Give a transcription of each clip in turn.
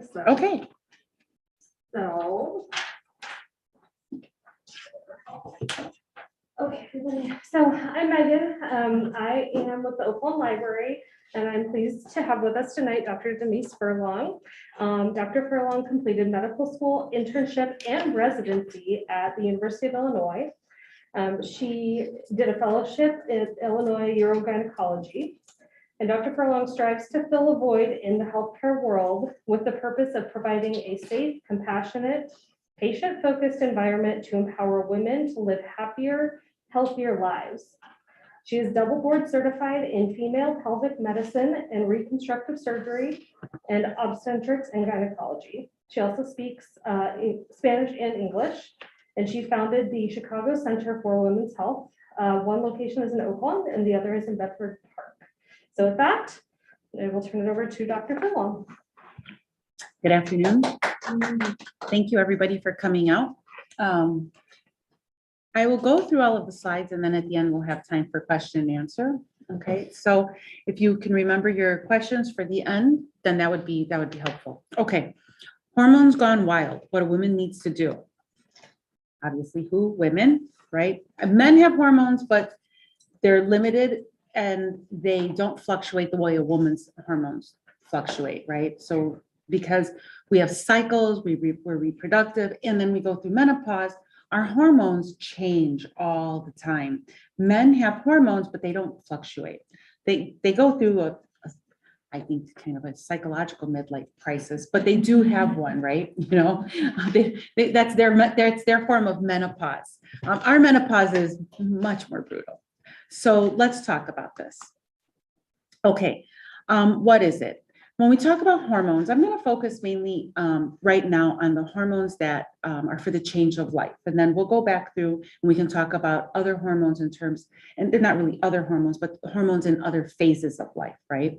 think so. Okay. So. Okay, so I'm Megan. I am with the Oakland Library, and I'm pleased to have with us tonight Dr. Denise Furlong. Dr. Furlong completed medical school, internship, and residency at the University of Illinois. She did a fellowship in Illinois urogynecologist. And Dr. Furlong strives to fill a void in the healthcare world with the purpose of providing a safe, compassionate, patient-focused environment to empower women to live happier, healthier lives. She is double board certified in female pelvic medicine and reconstructive surgery and obstetrics and gynecology. She also speaks Spanish and English, and she founded the Chicago Center for Women's Health. One location is in Oakland and the other is in Bedford Park. So with that, I will turn it over to Dr. Furlong. Good afternoon. Thank you, everybody, for coming out. I will go through all of the slides, and then at the end, we'll have time for question and answer. Okay, so if you can remember your questions for the end, then that would be helpful. Okay, hormones gone wild. What a woman needs to do. Obviously, who? Women, right? Men have hormones, but they're limited and they don't fluctuate the way a woman's hormones fluctuate, right? So because we have cycles, we're reproductive, and then we go through menopause, our hormones change all the time. Men have hormones, but they don't fluctuate. They go through I think kind of a psychological midlife crisis, but they do have one, right? You know, that's their form of menopause. Our menopause is much more brutal. So let's talk about this. Okay, what is it? When we talk about hormones, I'm going to focus mainly right now on the hormones that are for the change of life. And then we'll go back through and we can talk about other hormones in terms, and they're not really other hormones, but hormones in other phases of life, right?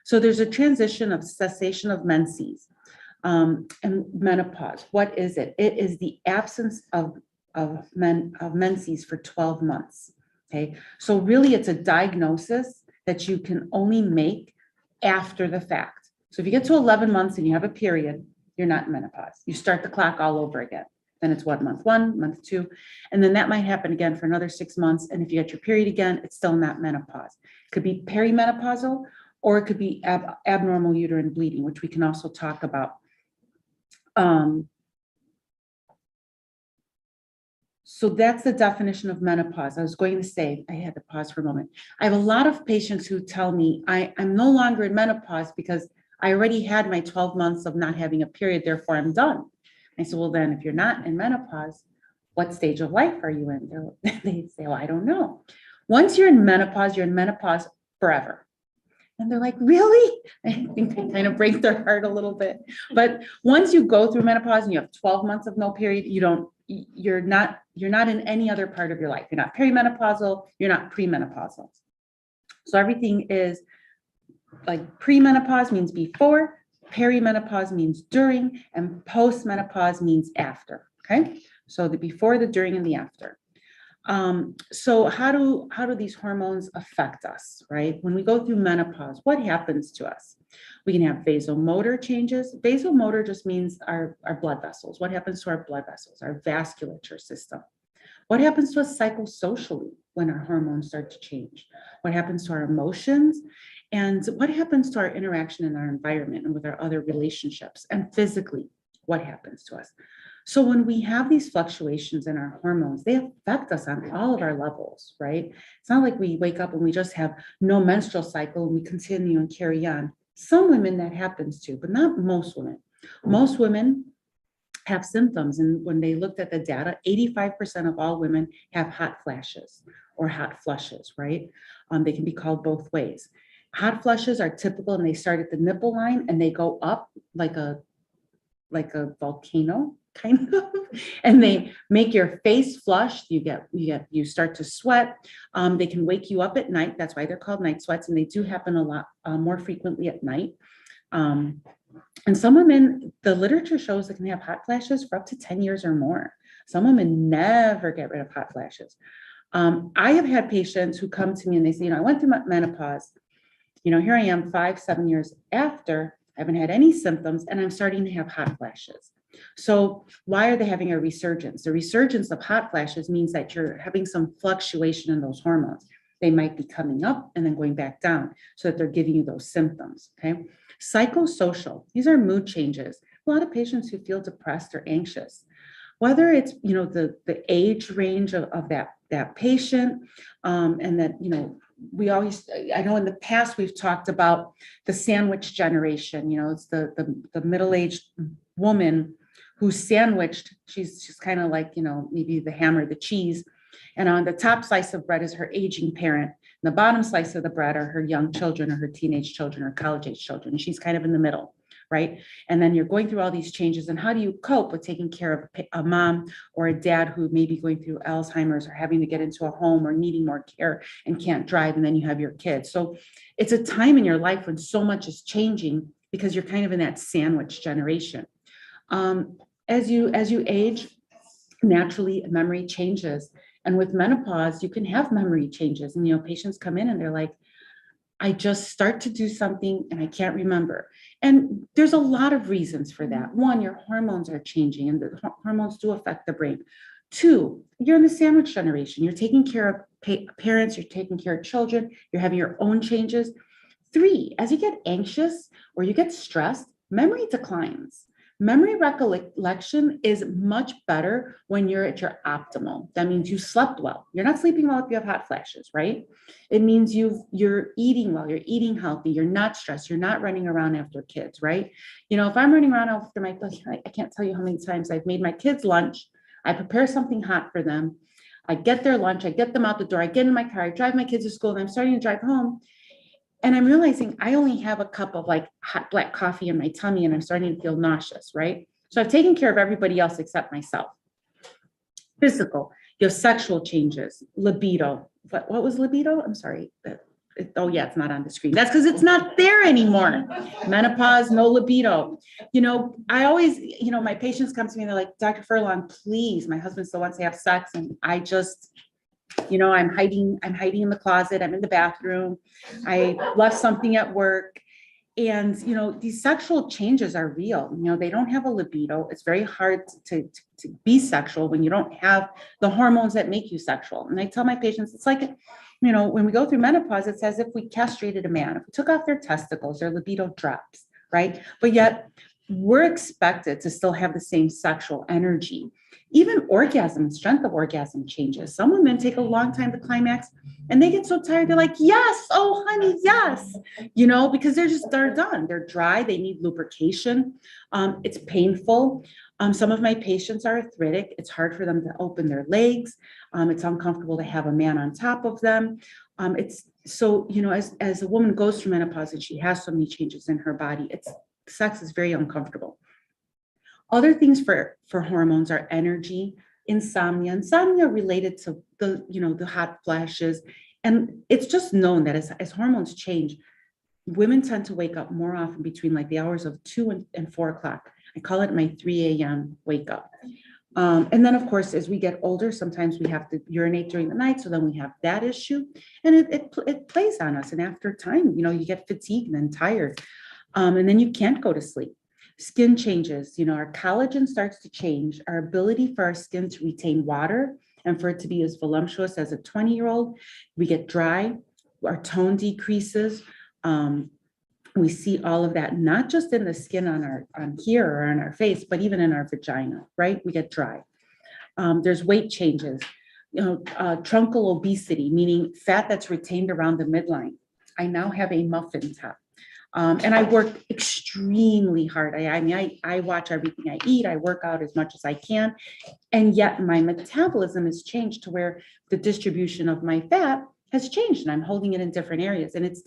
So there's a transition of cessation of menses and menopause. What is it? It is the absence of menses for 12 months. Okay, so really it's a diagnosis that you can only make after the fact. So if you get to 11 months and you have a period, you're not in menopause. You start the clock all over again. Then it's what, month 1, month 2, and then that might happen again for another 6 months. And if you get your period again, it's still not menopause. It could be perimenopausal, or it could be abnormal uterine bleeding, which we can also talk about. So that's the definition of menopause. I was going to say, I had to pause for a moment. I have a lot of patients who tell me I'm no longer in menopause because I already had my 12 months of not having a period, therefore I'm done. I said, well, then if you're not in menopause, what stage of life are you in? They say, well, I don't know. Once you're in menopause forever. And they're like, really? I think they kind of break their heart a little bit. But once you go through menopause and you have 12 months of no period, you're not in any other part of your life. You're not perimenopausal, you're not premenopausal. So everything is like premenopause means before, perimenopause means during, and postmenopause means after. Okay, so the before, the during, and the after. So how do these hormones affect us, right? When we go through menopause, what happens to us? We can have vasomotor changes. Vasomotor just means our blood vessels. What happens to our blood vessels, our vasculature system? What happens to us psychosocially when our hormones start to change? What happens to our emotions? And what happens to our interaction in our environment and with our other relationships? And physically, what happens to us? So when we have these fluctuations in our hormones, they affect us on all of our levels, right? It's not like we wake up and we just have no menstrual cycle and we continue and carry on. Some women that happens to, but not most women. Most women have symptoms, and when they looked at the data, 85% of all women have hot flashes or hot flushes, right? They can be called both ways. Hot flushes are typical and they start at the nipple line and they go up like a volcano kind of, and they make your face flush. You start to sweat. They can wake you up at night. That's why they're called night sweats, and they do happen a lot more frequently at night. And some women, the literature shows they can have hot flashes for up to 10 years or more. Some women never get rid of hot flashes. I have had patients who come to me and they say, I went through menopause. Here I am 5-7 years after, I haven't had any symptoms, and I'm starting to have hot flashes. So why are they having a resurgence? The resurgence of hot flashes means that you're having some fluctuation in those hormones. They might be coming up and then going back down so that they're giving you those symptoms, okay? Psychosocial, these are mood changes. A lot of patients who feel depressed or anxious, whether it's, the age range of that patient, and that, I know in the past we've talked about the sandwich generation, it's the middle-aged woman who's sandwiched. She's kind of like, maybe the ham or the cheese. And on the top slice of bread is her aging parent. And the bottom slice of the bread are her young children or her teenage children or college age children. And she's kind of in the middle, right? And then you're going through all these changes. And how do you cope with taking care of a mom or a dad who may be going through Alzheimer's or having to get into a home or needing more care and can't drive, and then you have your kids. So it's a time in your life when so much is changing because you're kind of in that sandwich generation. As you age, naturally memory changes. And with menopause, you can have memory changes. And, patients come in and they're like, I just start to do something and I can't remember. And there's a lot of reasons for that. One, your hormones are changing, and the hormones do affect the brain. Two, you're in the sandwich generation. You're taking care of parents, you're taking care of children, you're having your own changes. Three, as you get anxious or you get stressed, memory declines. Memory recollection is much better when you're at your optimal. That means you slept well. You're not sleeping well if you have hot flashes, right? It means you're eating well, you're eating healthy, you're not stressed, you're not running around after kids, right? If I'm running around after my, I can't tell you how many times I've made my kids lunch, I prepare something hot for them, I get their lunch, I get them out the door, I get in my car, I drive my kids to school, and I'm starting to drive home. And I'm realizing I only have a cup of like hot black coffee in my tummy and I'm starting to feel nauseous, right? So I've taken care of everybody else except myself. Physical, you have sexual changes, libido. What was libido? I'm sorry. Oh yeah, it's not on the screen. That's because it's not there anymore. Menopause, no libido. I always, my patients come to me and they're like, Dr. Furlong, please, my husband still wants to have sex. And I just, I'm hiding in the closet. I'm in the bathroom. I left something at work. And, these sexual changes are real. They don't have a libido. It's very hard to be sexual when you don't have the hormones that make you sexual. And I tell my patients, it's like, when we go through menopause, it's as if we castrated a man. If we took off their testicles, their libido drops, right? But yet we're expected to still have the same sexual energy. Even orgasm, strength of orgasm changes. Some women take a long time to climax and they get so tired, they're like, yes, oh honey, yes, because they're done. They're dry, they need lubrication. It's painful. Some of my patients are arthritic. It's hard for them to open their legs. It's uncomfortable to have a man on top of them. It's so, as a woman goes through menopause and she has so many changes in her body, sex is very uncomfortable. Other things for hormones are energy, insomnia related to the hot flashes. And it's just known that as hormones change, women tend to wake up more often between like the hours of 2 and 4 o'clock. I call it my 3 a.m. wake up. And then of course, as we get older, sometimes we have to urinate during the night. So then we have that issue and it plays on us. And after time, you get fatigued and tired. And then you can't go to sleep. Skin changes, our collagen starts to change, our ability for our skin to retain water and for it to be as voluptuous as a 20-year-old. We get dry, our tone decreases. We see all of that, not just in the skin on here or on our face, but even in our vagina, right? We get dry. There's weight changes, truncal obesity, meaning fat that's retained around the midline. I now have a muffin top. And I work extremely hard. I watch everything I eat. I work out as much as I can. And yet my metabolism has changed to where the distribution of my fat has changed and I'm holding it in different areas. And it's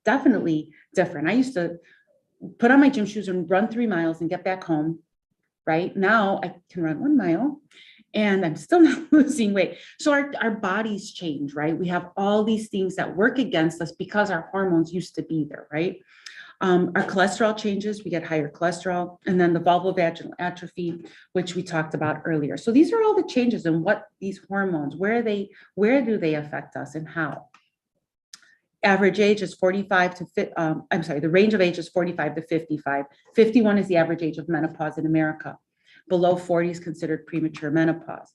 definitely different. I used to put on my gym shoes and run 3 miles and get back home. Right now I can run 1 mile and I'm still not losing weight. So our bodies change, right? We have all these things that work against us because our hormones used to be there, right? Our cholesterol changes, we get higher cholesterol, and then the vulvovaginal atrophy, which we talked about earlier. So these are all the changes in what these hormones, where do they affect us and how? Average age is 45 to, I'm sorry, the range of age is 45 to 55. 51 is the average age of menopause in America. Below 40 is considered premature menopause.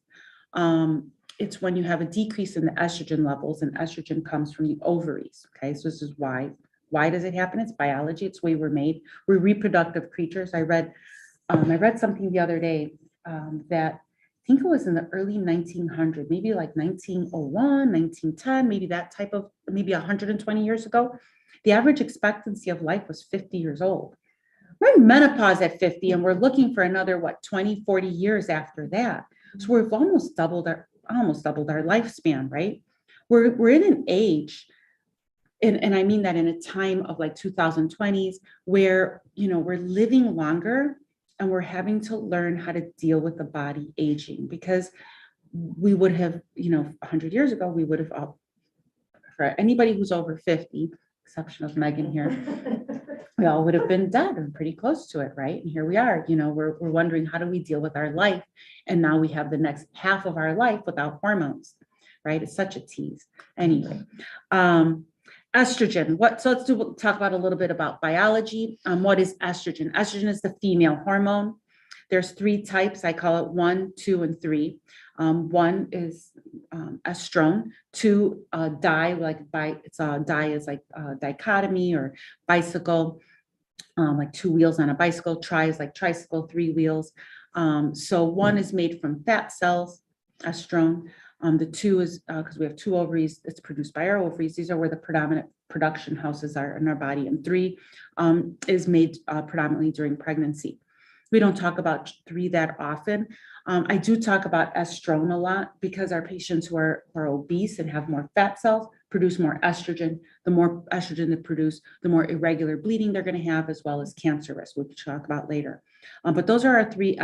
It's when you have a decrease in the estrogen levels, and estrogen comes from the ovaries. Okay, so this is why. Why does it happen? It's biology. It's the way we're made. We're reproductive creatures. I read something the other day that I think it was in the early 1900s, maybe like 1901, 1910, maybe that type of, maybe 120 years ago. The average expectancy of life was 50 years old. We're in menopause at 50, and we're looking for another, 20, 40 years after that. So we've almost doubled our lifespan, right? We're in an age, and I mean that in a time of like 2020s, where, we're living longer, and we're having to learn how to deal with the body aging, because we would have, 100 years ago, we would have, for anybody who's over 50, exception of Megan here, we all would have been dead and pretty close to it, right? And here we are, we're wondering, how do we deal with our life? And now we have the next half of our life without hormones, right? It's such a tease. Anyway, estrogen, so let's talk about a little bit about biology. What is estrogen? Estrogen is the female hormone. There's 3 types. I call it 1, 2, and 3. 1 is estrone. 2, di is like dichotomy or bicycle, like 2 wheels on a bicycle. Tri is like tricycle, 3 wheels. So 1 is made from fat cells, estrone. The 2 is, because we have 2 ovaries, it's produced by our ovaries. These are where the predominant production houses are in our body. And 3 is made predominantly during pregnancy. We don't talk about 3 that often. I do talk about estrone a lot, because our patients who are obese and have more fat cells produce more estrogen. The more estrogen they produce, the more irregular bleeding they're going to have, as well as cancer risk, which we'll talk about later. But those are our 3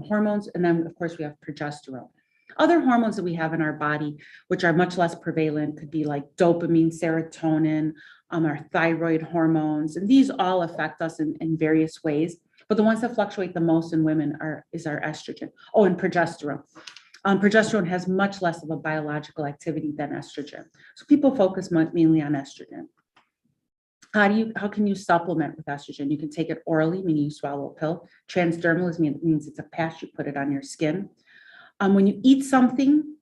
hormones. And then, of course, we have progesterone. Other hormones that we have in our body, which are much less prevalent, could be like dopamine, serotonin, our thyroid hormones, and these all affect us in various ways. But the ones that fluctuate the most in women is our estrogen. Oh, and progesterone. Progesterone has much less of a biological activity than estrogen. So people focus mainly on estrogen. How can you supplement with estrogen? You can take it orally, meaning you swallow a pill. Transdermal means it's a patch, you put it on your skin. When you eat something,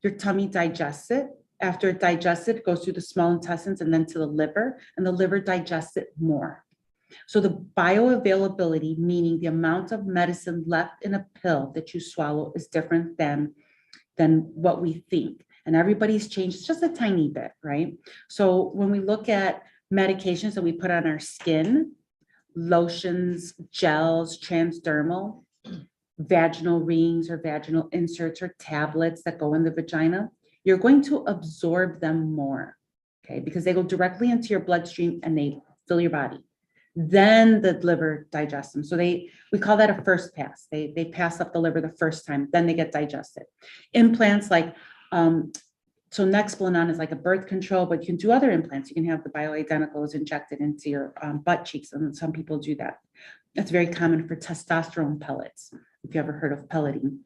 your tummy digests it. After it digests it, it goes through the small intestines and then to the liver, and the liver digests it more. So the bioavailability, meaning the amount of medicine left in a pill that you swallow, is different than what we think. And everybody's changed. It's just a tiny bit, right? So when we look at medications that we put on our skin, lotions, gels, transdermal, vaginal rings or vaginal inserts or tablets that go in the vagina, you're going to absorb them more, okay? Because they go directly into your bloodstream and they fill your body. Then the liver digests them. So we call that a first pass. They pass up the liver the first time, then they get digested. Implants like, so Nexplanon is like a birth control, but you can do other implants. You can have the bioidenticals injected into your butt cheeks, and some people do that. That's very common for testosterone pellets, if you ever heard of pelleting.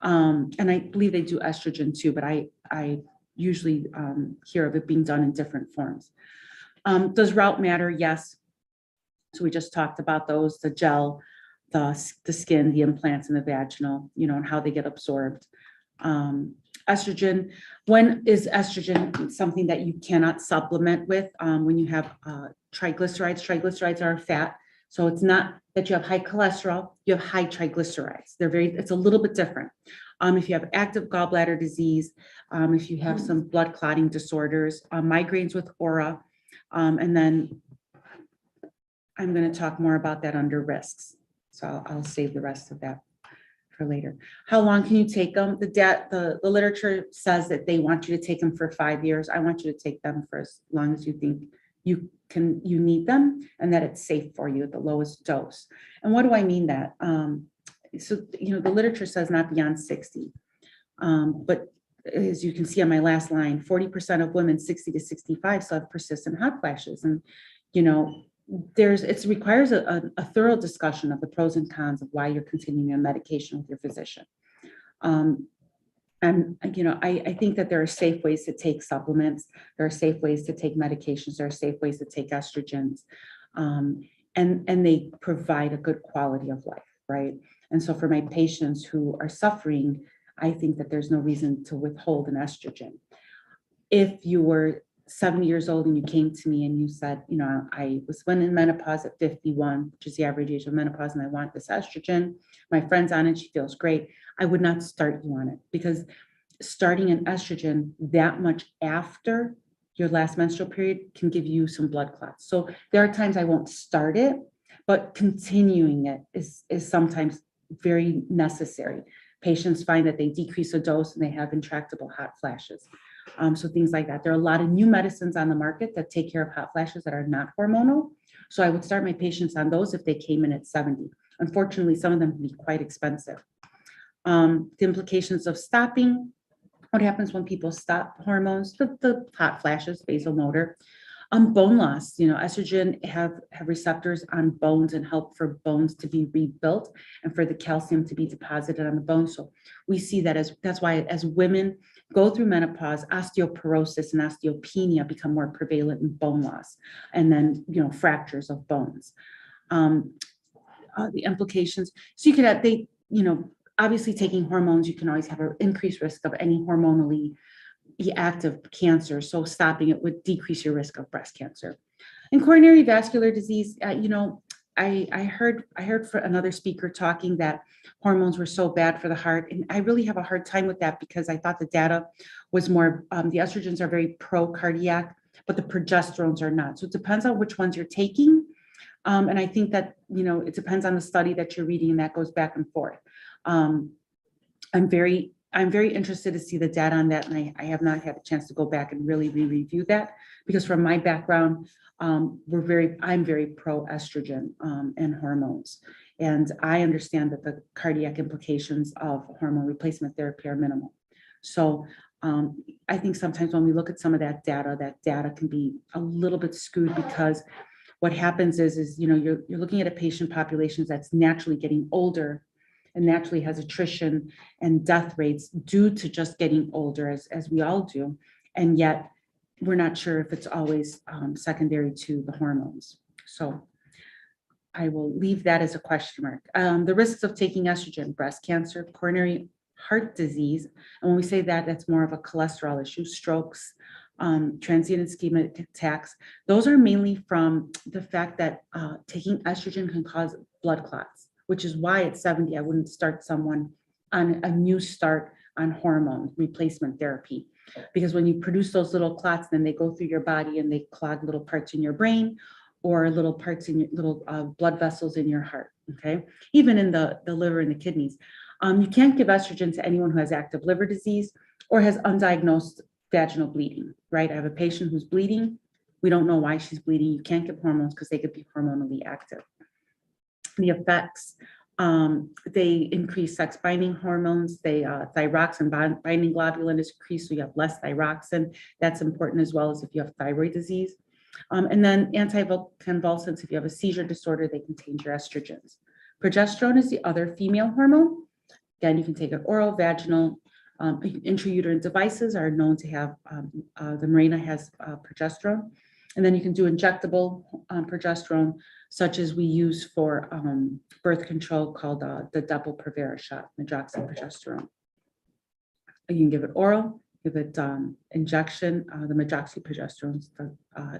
And I believe they do estrogen too, but I usually hear of it being done in different forms. Does route matter? Yes. So we just talked about those, the gel, the skin, the implants, and the vaginal, and how they get absorbed. Estrogen, when is estrogen something that you cannot supplement with? When you have triglycerides. Triglycerides are a fat. So it's not that you have high cholesterol, you have high triglycerides. It's a little bit different. If you have active gallbladder disease, if you have some blood clotting disorders, migraines with Aurora, and then I'm going to talk more about that under risks. So I'll save the rest of that for later. How long can you take them? The literature says that they want you to take them for 5 years. I want you to take them for as long as you think you need them, and that it's safe for you at the lowest dose. And what do I mean that? So, the literature says not beyond 60. But as you can see on my last line, 40% of women 60 to 65 still have persistent hot flashes. And, it requires a thorough discussion of the pros and cons of why you're continuing on medication with your physician. And, I think that there are safe ways to take supplements. There are safe ways to take medications. There are safe ways to take estrogens. And they provide a good quality of life, right? And so for my patients who are suffering, I think that there's no reason to withhold an estrogen. If you were 70 years old and you came to me and you said, I went in menopause at 51, which is the average age of menopause, and I want this estrogen. My friend's on it, she feels great. I would not start you on it, because starting an estrogen that much after your last menstrual period can give you some blood clots. So there are times I won't start it, but continuing it is sometimes very necessary. Patients find that they decrease a dose and they have intractable hot flashes. So things like that. There are a lot of new medicines on the market that take care of hot flashes that are not hormonal. So I would start my patients on those if they came in at 70. Unfortunately, some of them can be quite expensive. The implications of stopping: what happens when people stop hormones? The hot flashes, vasomotor. Bone loss, estrogen have receptors on bones and help for bones to be rebuilt and for the calcium to be deposited on the bone. So we see that's why as women go through menopause, osteoporosis and osteopenia become more prevalent in bone loss, and then, fractures of bones. The implications, so you could have, obviously taking hormones, you can always have an increased risk of any hormonally active cancer. So stopping it would decrease your risk of breast cancer. And coronary vascular disease, I heard for another speaker talking that hormones were so bad for the heart. And I really have a hard time with that, because I thought the data was more, the estrogens are very pro-cardiac, but the progesterones are not. So it depends on which ones you're taking. And I think that, it depends on the study that you're reading, and that goes back and forth. I'm very interested to see the data on that, and I have not had a chance to go back and really re-review that, because from my background, I'm very pro-estrogen and hormones, and I understand that the cardiac implications of hormone replacement therapy are minimal. So I think sometimes when we look at some of that data can be a little bit skewed, because what happens is you're looking at a patient population that's naturally getting older and naturally has attrition and death rates due to just getting older, as we all do. And yet we're not sure if it's always secondary to the hormones. So I will leave that as a question mark. The risks of taking estrogen: breast cancer, coronary heart disease. And when we say that, that's more of a cholesterol issue, strokes, transient ischemic attacks. Those are mainly from the fact that taking estrogen can cause blood clots, which is why at 70, I wouldn't start someone on a new start on hormone replacement therapy. Because when you produce those little clots, then they go through your body and they clog little parts in your brain, or little parts in your little blood vessels in your heart, okay? Even in the liver and the kidneys. You can't give estrogen to anyone who has active liver disease or has undiagnosed vaginal bleeding, right? I have a patient who's bleeding. We don't know why she's bleeding. You can't give hormones because they could be hormonally active. The effects, they increase sex binding hormones. They thyroxine binding globulin is increased, so you have less thyroxine. That's important, as well as if you have thyroid disease. And then anticonvulsants, if you have a seizure disorder, they contain your estrogens. Progesterone is the other female hormone. Again, you can take it oral, vaginal. Intrauterine devices are known to have, the Mirena has progesterone. And then you can do injectable progesterone, such as we use for birth control, called the double Provera shot, medroxyprogesterone. You can give it oral, give it injection. The medroxyprogesterone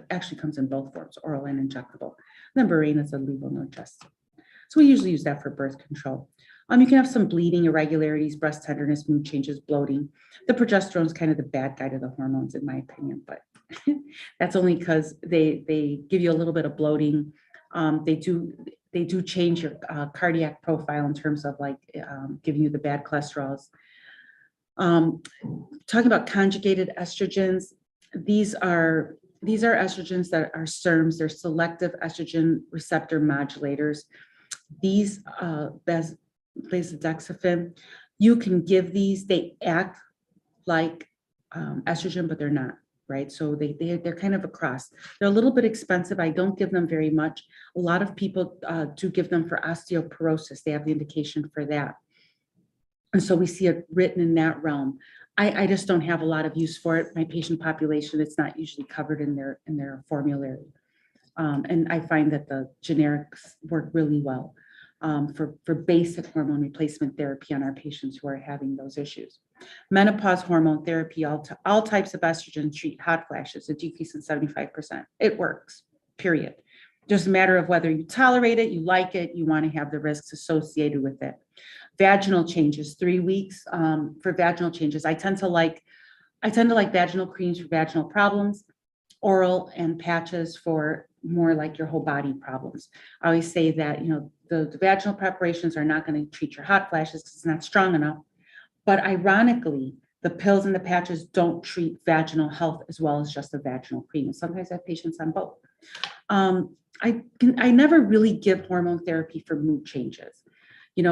actually comes in both forms, oral and injectable. And then Mirena is a levonorgestrel. So we usually use that for birth control. You can have some bleeding, irregularities, breast tenderness, mood changes, bloating. The progesterone is kind of the bad guy to the hormones, in my opinion, but that's only because they give you a little bit of bloating. They do change your cardiac profile in terms of giving you the bad cholesterols. Talking about conjugated estrogens, these are estrogens that are SERMs. They're selective estrogen receptor modulators. These Bezadexifen, you can give these. They act like estrogen, but they're not, right? So they're kind of a cross. They're a little bit expensive. I don't give them very much. A lot of people do give them for osteoporosis. They have the indication for that. And so we see it written in that realm. I just don't have a lot of use for it. My patient population, it's not usually covered in their formulary. And I find that the generics work really well for basic hormone replacement therapy on our patients who are having those issues. Menopause hormone therapy, all types of estrogen treat hot flashes, a decrease in 75%. It works, period. Just a matter of whether you tolerate it, you like it, you want to have the risks associated with it. Vaginal changes, 3 weeks for vaginal changes. I tend to like vaginal creams for vaginal problems, oral and patches for more like your whole body problems. I always say that, the vaginal preparations are not going to treat your hot flashes because it's not strong enough. But ironically, the pills and the patches don't treat vaginal health as well as just a vaginal cream. And sometimes I have patients on both. I never really give hormone therapy for mood changes.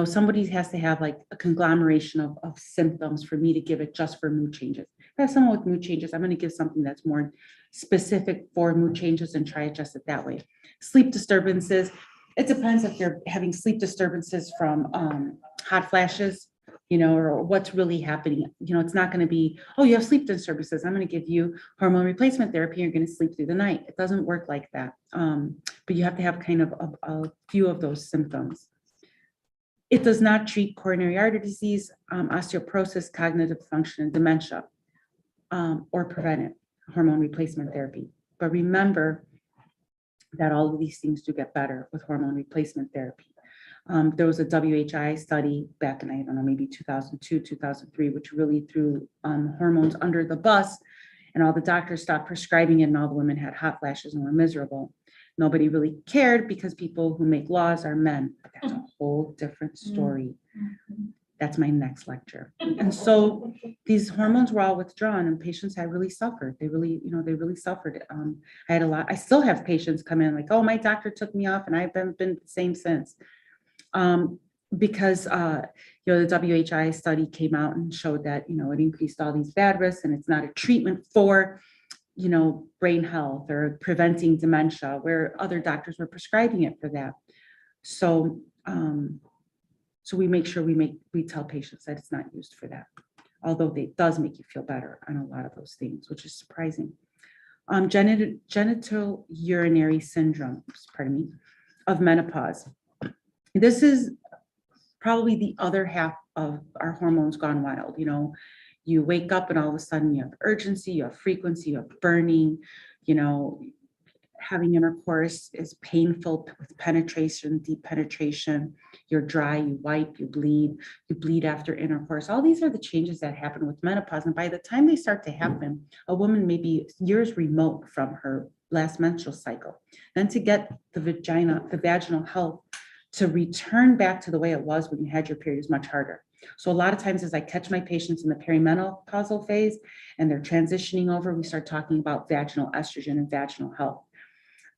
Somebody has to have like a conglomeration of symptoms for me to give it just for mood changes. If I have someone with mood changes, I'm going to give something that's more specific for mood changes and try to adjust it that way. Sleep disturbances. It depends if you're having sleep disturbances from hot flashes, or what's really happening. It's not going to be, oh, you have sleep disturbances, I'm going to give you hormone replacement therapy, you're going to sleep through the night. It doesn't work like that. But you have to have kind of a few of those symptoms. It does not treat coronary artery disease, osteoporosis, cognitive function, and dementia, or prevent it, hormone replacement therapy. But remember that all of these things do get better with hormone replacement therapy. There was a WHI study back in, I don't know, maybe 2002, 2003, which really threw hormones under the bus, and all the doctors stopped prescribing it, and all the women had hot flashes and were miserable. Nobody really cared because people who make laws are men. But that's a whole different story. That's my next lecture. And so these hormones were all withdrawn, and patients had really suffered. They really suffered. I still have patients come in like, oh, my doctor took me off and I've been the same since. Because the WHI study came out and showed that, it increased all these bad risks, and it's not a treatment for brain health or preventing dementia, where other doctors were prescribing it for that. So, we make sure we tell patients that it's not used for that, although it does make you feel better on a lot of those things, which is surprising. Genital urinary syndrome, of menopause. This is probably the other half of our hormones gone wild. You wake up and all of a sudden you have urgency, you have frequency, you have burning, having intercourse is painful with penetration, deep penetration. You're dry, you wipe, you bleed after intercourse. All these are the changes that happen with menopause. And by the time they start to happen, a woman may be years remote from her last menstrual cycle. Then to get the vaginal health to return back to the way it was when you had your period is much harder. So a lot of times as I catch my patients in the perimenopausal phase and they're transitioning over, we start talking about vaginal estrogen and vaginal health.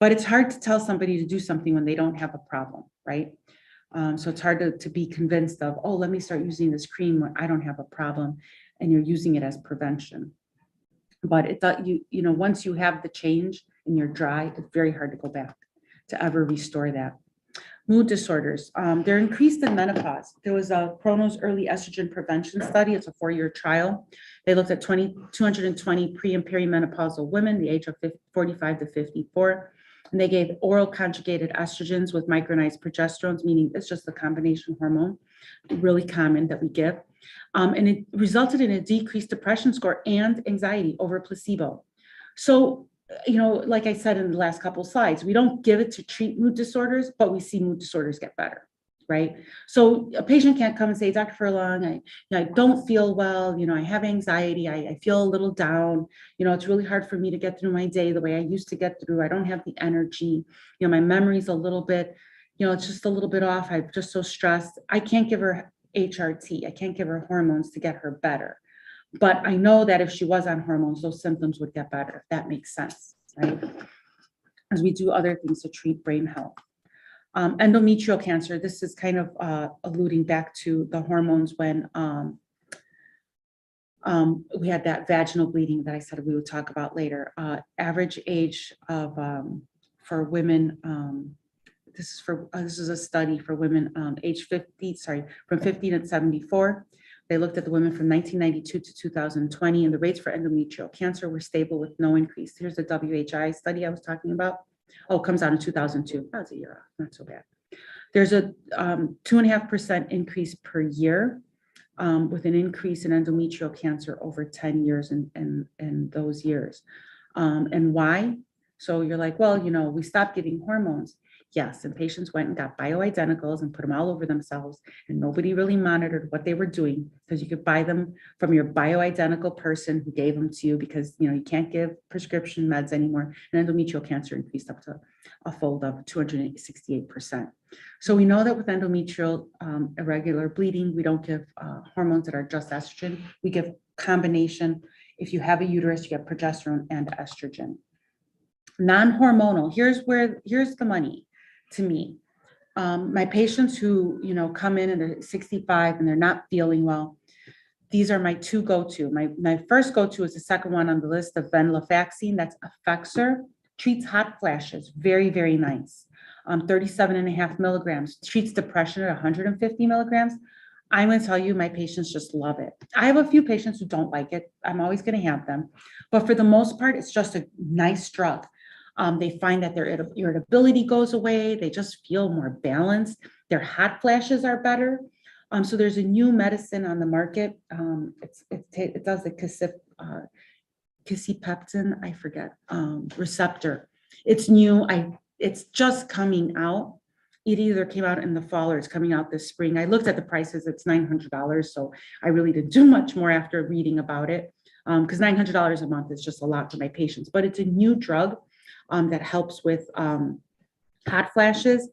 But it's hard to tell somebody to do something when they don't have a problem, right? So it's hard to be convinced of, oh, let me start using this cream when I don't have a problem, and you're using it as prevention. But once you have the change and you're dry, it's very hard to go back to ever restore that. Mood disorders, they're increased in menopause. There was a Chronos early estrogen prevention study. It's a 4-year trial. They looked at 220 pre and perimenopausal women, the age of 45 to 54. And they gave oral conjugated estrogens with micronized progesterones, meaning it's just a combination hormone, really common that we give. And it resulted in a decreased depression score and anxiety over placebo. So, like I said in the last couple of slides, we don't give it to treat mood disorders, but we see mood disorders get better, right? So a patient can't come and say, Dr. Furlong, I don't feel well, I have anxiety, I feel a little down, it's really hard for me to get through my day the way I used to get through. I don't have the energy, my memory's a little bit, it's just a little bit off. I'm just so stressed. I can't give her HRT. I can't give her hormones to get her better. But I know that if she was on hormones, those symptoms would get better, if that makes sense, right? As we do other things to treat brain health. Endometrial cancer, this is kind of alluding back to the hormones when we had that vaginal bleeding that I said we would talk about later. Average age of for women, this is a study for women age 50, from 50 to 74. They looked at the women from 1992 to 2020, and the rates for endometrial cancer were stable with no increase. Here's the WHI study I was talking about. Oh, it comes out in 2002. That was a year off, not so bad. There's a 2.5% increase per year with an increase in endometrial cancer over 10 years in those years. And why? So you're like, well, you know, we stopped giving hormones. Yes, and patients went and got bioidenticals and put them all over themselves, and nobody really monitored what they were doing, because you could buy them from your bioidentical person who gave them to you, because you know you can't give prescription meds anymore. And endometrial cancer increased up to a fold of 268%. So we know that with endometrial irregular bleeding, we don't give hormones that are just estrogen. We give combination. If you have a uterus, you get progesterone and estrogen. Non-hormonal, here's the money to me. My patients who, you know, come in and they're 65 and they're not feeling well, these are my two go-to. My first go-to is the second one on the list of venlafaxine. That's Effexor, treats hot flashes, very, very nice. 37.5 milligrams, treats depression at 150 milligrams. I'm going to tell you, my patients just love it. I have a few patients who don't like it. I'm always going to have them. But for the most part, it's just a nice drug. They find that their irritability goes away. They just feel more balanced. Their hot flashes are better. So there's a new medicine on the market. It does the kisipeptin, I forget, receptor. It's new. It's just coming out. It either came out in the fall or it's coming out this spring. I looked at the prices. It's $900. So I really didn't do much more after reading about it, because $900 a month is just a lot for my patients. But it's a new drug that helps with hot flashes.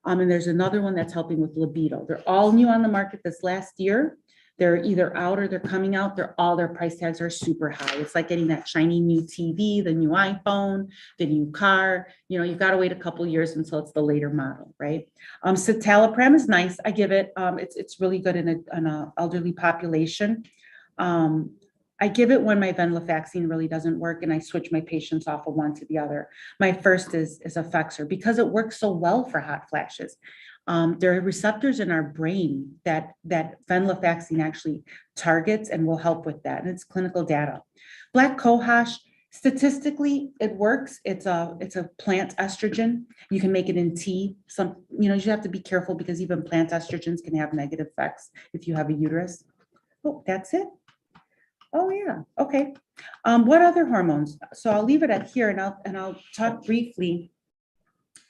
And there's another one that's helping with libido. They're all new on the market this last year. They're either out or they're coming out. Their price tags are super high. It's like getting that shiny new TV, the new iPhone, the new car. You know, you've got to wait a couple years until it's the later model, right? Citalopram is nice. I give it. It's really good in an elderly population. I give it when my venlafaxine really doesn't work, and I switch my patients off of one to the other. My first is Effexor, because it works so well for hot flashes. There are receptors in our brain that venlafaxine actually targets and will help with that, and it's clinical data. Black cohosh, statistically, it works. It's a plant estrogen. You can make it in tea. You have to be careful because even plant estrogens can have negative effects if you have a uterus. Oh, that's it. Oh yeah, okay. What other hormones? So I'll leave it at here, and I'll talk briefly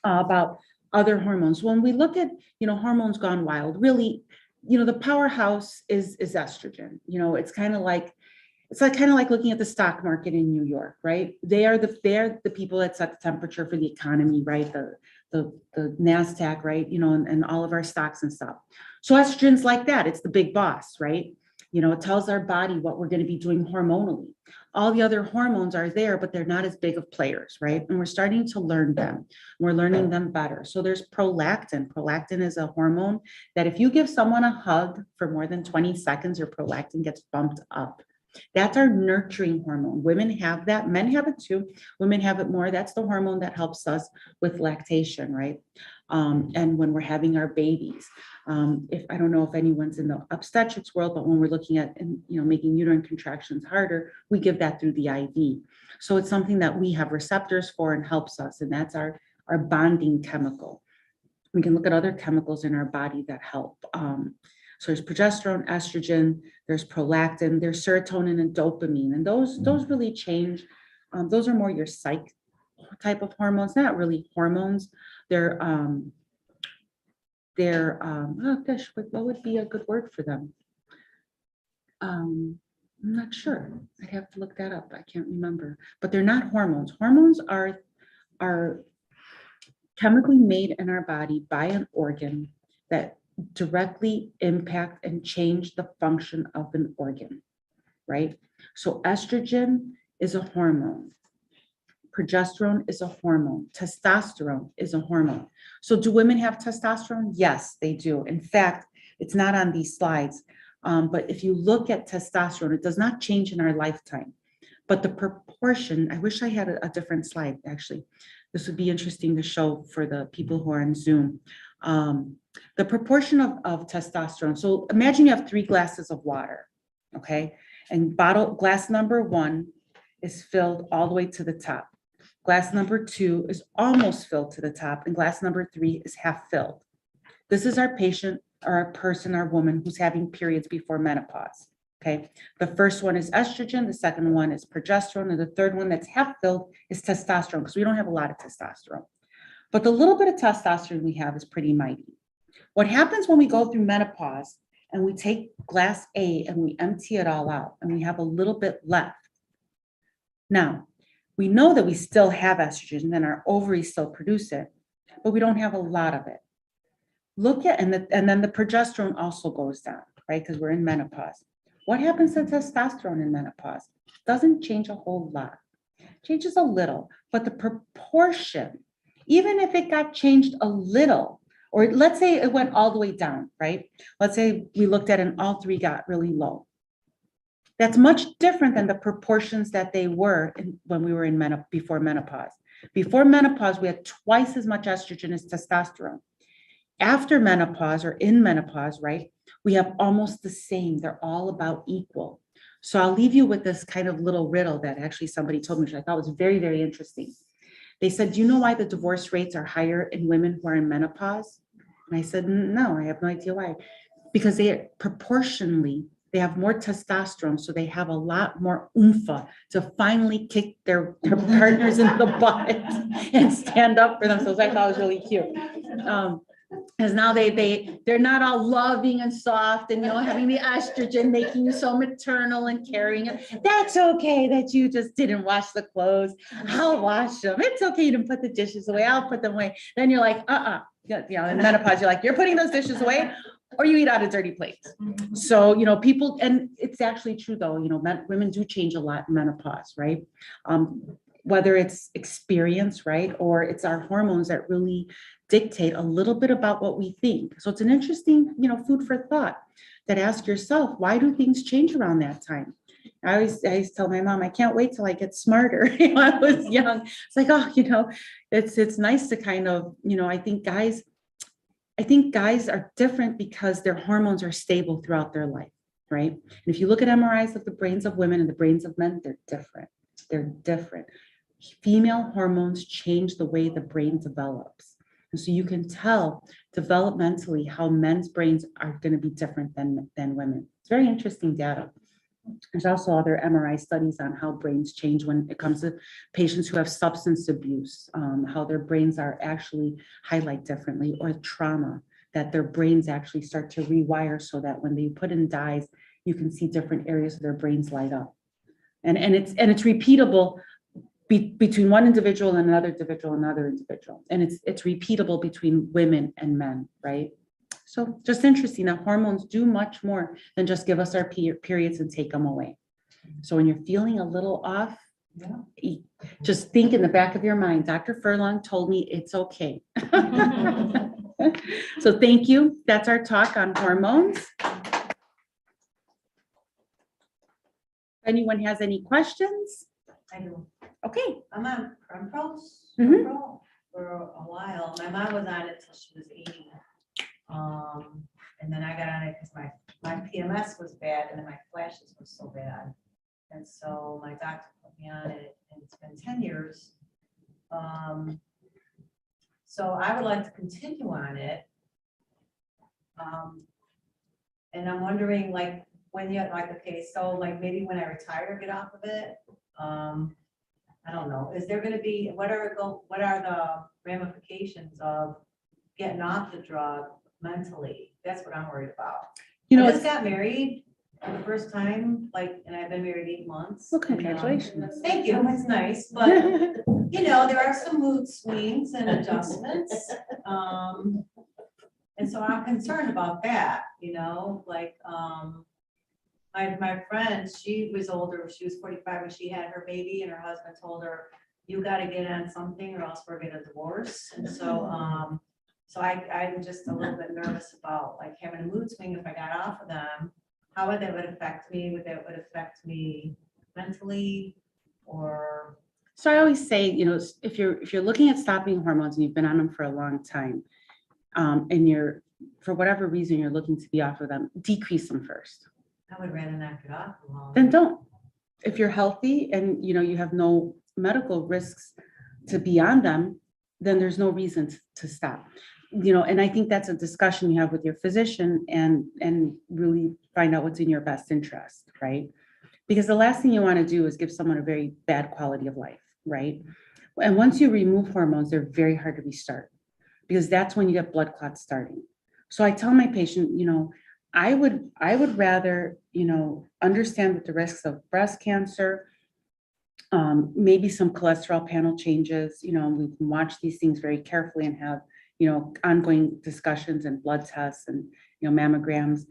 about other hormones. When we look at hormones gone wild, really, the powerhouse is estrogen. It's kind of like looking at the stock market in New York, right? They are the people that set the temperature for the economy, right? The NASDAQ, right? And all of our stocks and stuff. So estrogen's like that. It's the big boss, right? It tells our body what we're going to be doing hormonally. All the other hormones are there, but they're not as big of players, right? And we're starting to learn them. We're learning them better. So there's prolactin. Prolactin is a hormone that if you give someone a hug for more than 20 seconds, your prolactin gets bumped up. That's our nurturing hormone. Women have that. Men have it too. Women have it more. That's the hormone that helps us with lactation, right? And when we're having our babies. If I don't know if anyone's in the obstetrics world, but when we're looking at making uterine contractions harder, we give that through the IV. So it's something that we have receptors for and helps us, and that's our bonding chemical. We can look at other chemicals in our body that help. So there's progesterone, estrogen, there's prolactin, there's serotonin and dopamine, and those really change. Those are more your psych type of hormones, not really hormones. They're oh gosh, what would be a good word for them? I'm not sure. I'd have to look that up. I can't remember, but they're not hormones. Hormones are chemically made in our body by an organ that directly impact and change the function of an organ, right? So estrogen is a hormone. Progesterone is a hormone. Testosterone is a hormone. So do women have testosterone? Yes, they do. In fact, it's not on these slides, but if you look at testosterone, it does not change in our lifetime. But the proportion, I wish I had a different slide, actually. This would be interesting to show for the people who are on Zoom. the proportion of testosterone. So imagine you have 3 glasses of water, okay? And glass number 1 is filled all the way to the top. Glass number 2 is almost filled to the top, and glass number 3 is half filled. This is our patient or our person, our woman who's having periods before menopause, okay? The first one is estrogen, the second one is progesterone, and the third one that's half filled is testosterone, because we don't have a lot of testosterone. But the little bit of testosterone we have is pretty mighty. What happens when we go through menopause and we take glass A and we empty it all out and we have a little bit left? Now, we know that we still have estrogen and our ovaries still produce it, but we don't have a lot of it. Look at, and then the progesterone also goes down, right? Because we're in menopause. What happens to testosterone in menopause? Doesn't change a whole lot. Changes a little, but the proportion, even if it got changed a little, or let's say it went all the way down, right? Let's say we looked at it and all 3 got really low. That's much different than the proportions that they were when we were in before menopause. Before menopause, we had twice as much estrogen as testosterone. After menopause or in menopause, right, we have almost the same. They're all about equal. So I'll leave you with this kind of little riddle that actually somebody told me, which I thought was very, very interesting. They said, do you know why the divorce rates are higher in women who are in menopause? And I said, no, I have no idea why. Because they proportionally, they have more testosterone, so they have a lot more oomph to finally kick their partners in the butt and stand up for themselves. I thought it was really cute. Because now they're not all loving and soft and, having the estrogen making you so maternal and caring. That's okay that you just didn't wash the clothes. I'll wash them. It's okay you didn't put the dishes away. I'll put them away. Then you're like, in menopause, you're like, you're putting those dishes away or you eat out of dirty plates. So, people, and it's actually true though, women do change a lot in menopause, right? Whether it's experience, right? Or it's our hormones that really dictate a little bit about what we think. So it's an interesting, food for thought that ask yourself, why do things change around that time? I always tell my mom, I can't wait till I get smarter. I was young. It's like, it's nice to kind of, I think guys are different because their hormones are stable throughout their life, right? And if you look at MRIs of the brains of women and the brains of men, they're different. They're different. Female hormones change the way the brain develops. And so you can tell developmentally how men's brains are going to be different than women. It's very interesting data. There's also other MRI studies on how brains change when it comes to patients who have substance abuse, how their brains are actually highlight differently, or trauma, that their brains actually start to rewire so that when they put in dyes, you can see different areas of their brains light up. And it's repeatable between one individual and another individual and another individual. And it's repeatable between women and men, right? So just interesting that hormones do much more than just give us our periods and take them away. So when you're feeling a little off, just think in the back of your mind, Dr. Furlong told me it's okay. So thank you. That's our talk on hormones. If anyone has any questions? I do. Okay. I'm on Prempros for a while. My mom was on it till she was 80. And then I got on it because my PMS was bad and then my flashes were so bad. And so my doctor put me on it and it's been 10 years. So I would like to continue on it. And I'm wondering, like, when you okay, so like maybe when I retire, get off of it. I don't know. Is there going to be what are the ramifications of getting off the drug mentally? That's what I'm worried about. I just got married for the first time, and I've been married 8 months. Well, congratulations. Thank you. It's nice, but there are some mood swings and adjustments. And so I'm concerned about that, my friend, she was older, she was 45 when she had her baby, and her husband told her, you got to get on something or else we're going to divorce. And so, I'm just a little bit nervous about having a mood swing if I got off of them. How would that affect me? Would affect me mentally or? So I always say, if you're looking at stopping hormones and you've been on them for a long time, and you're for whatever reason you're looking to be off of them, decrease them first. I would rather knock it off. Then don't. If you're healthy and you have no medical risks to be on them, then there's no reason to stop. And I think that's a discussion you have with your physician and really find out what's in your best interest, right? Because the last thing you want to do is give someone a very bad quality of life, right? And once you remove hormones, they're very hard to restart because that's when you get blood clots starting. So I tell my patient, I would rather, understand that the risks of breast cancer, maybe some cholesterol panel changes, we can watch these things very carefully and have, ongoing discussions and blood tests and, mammograms,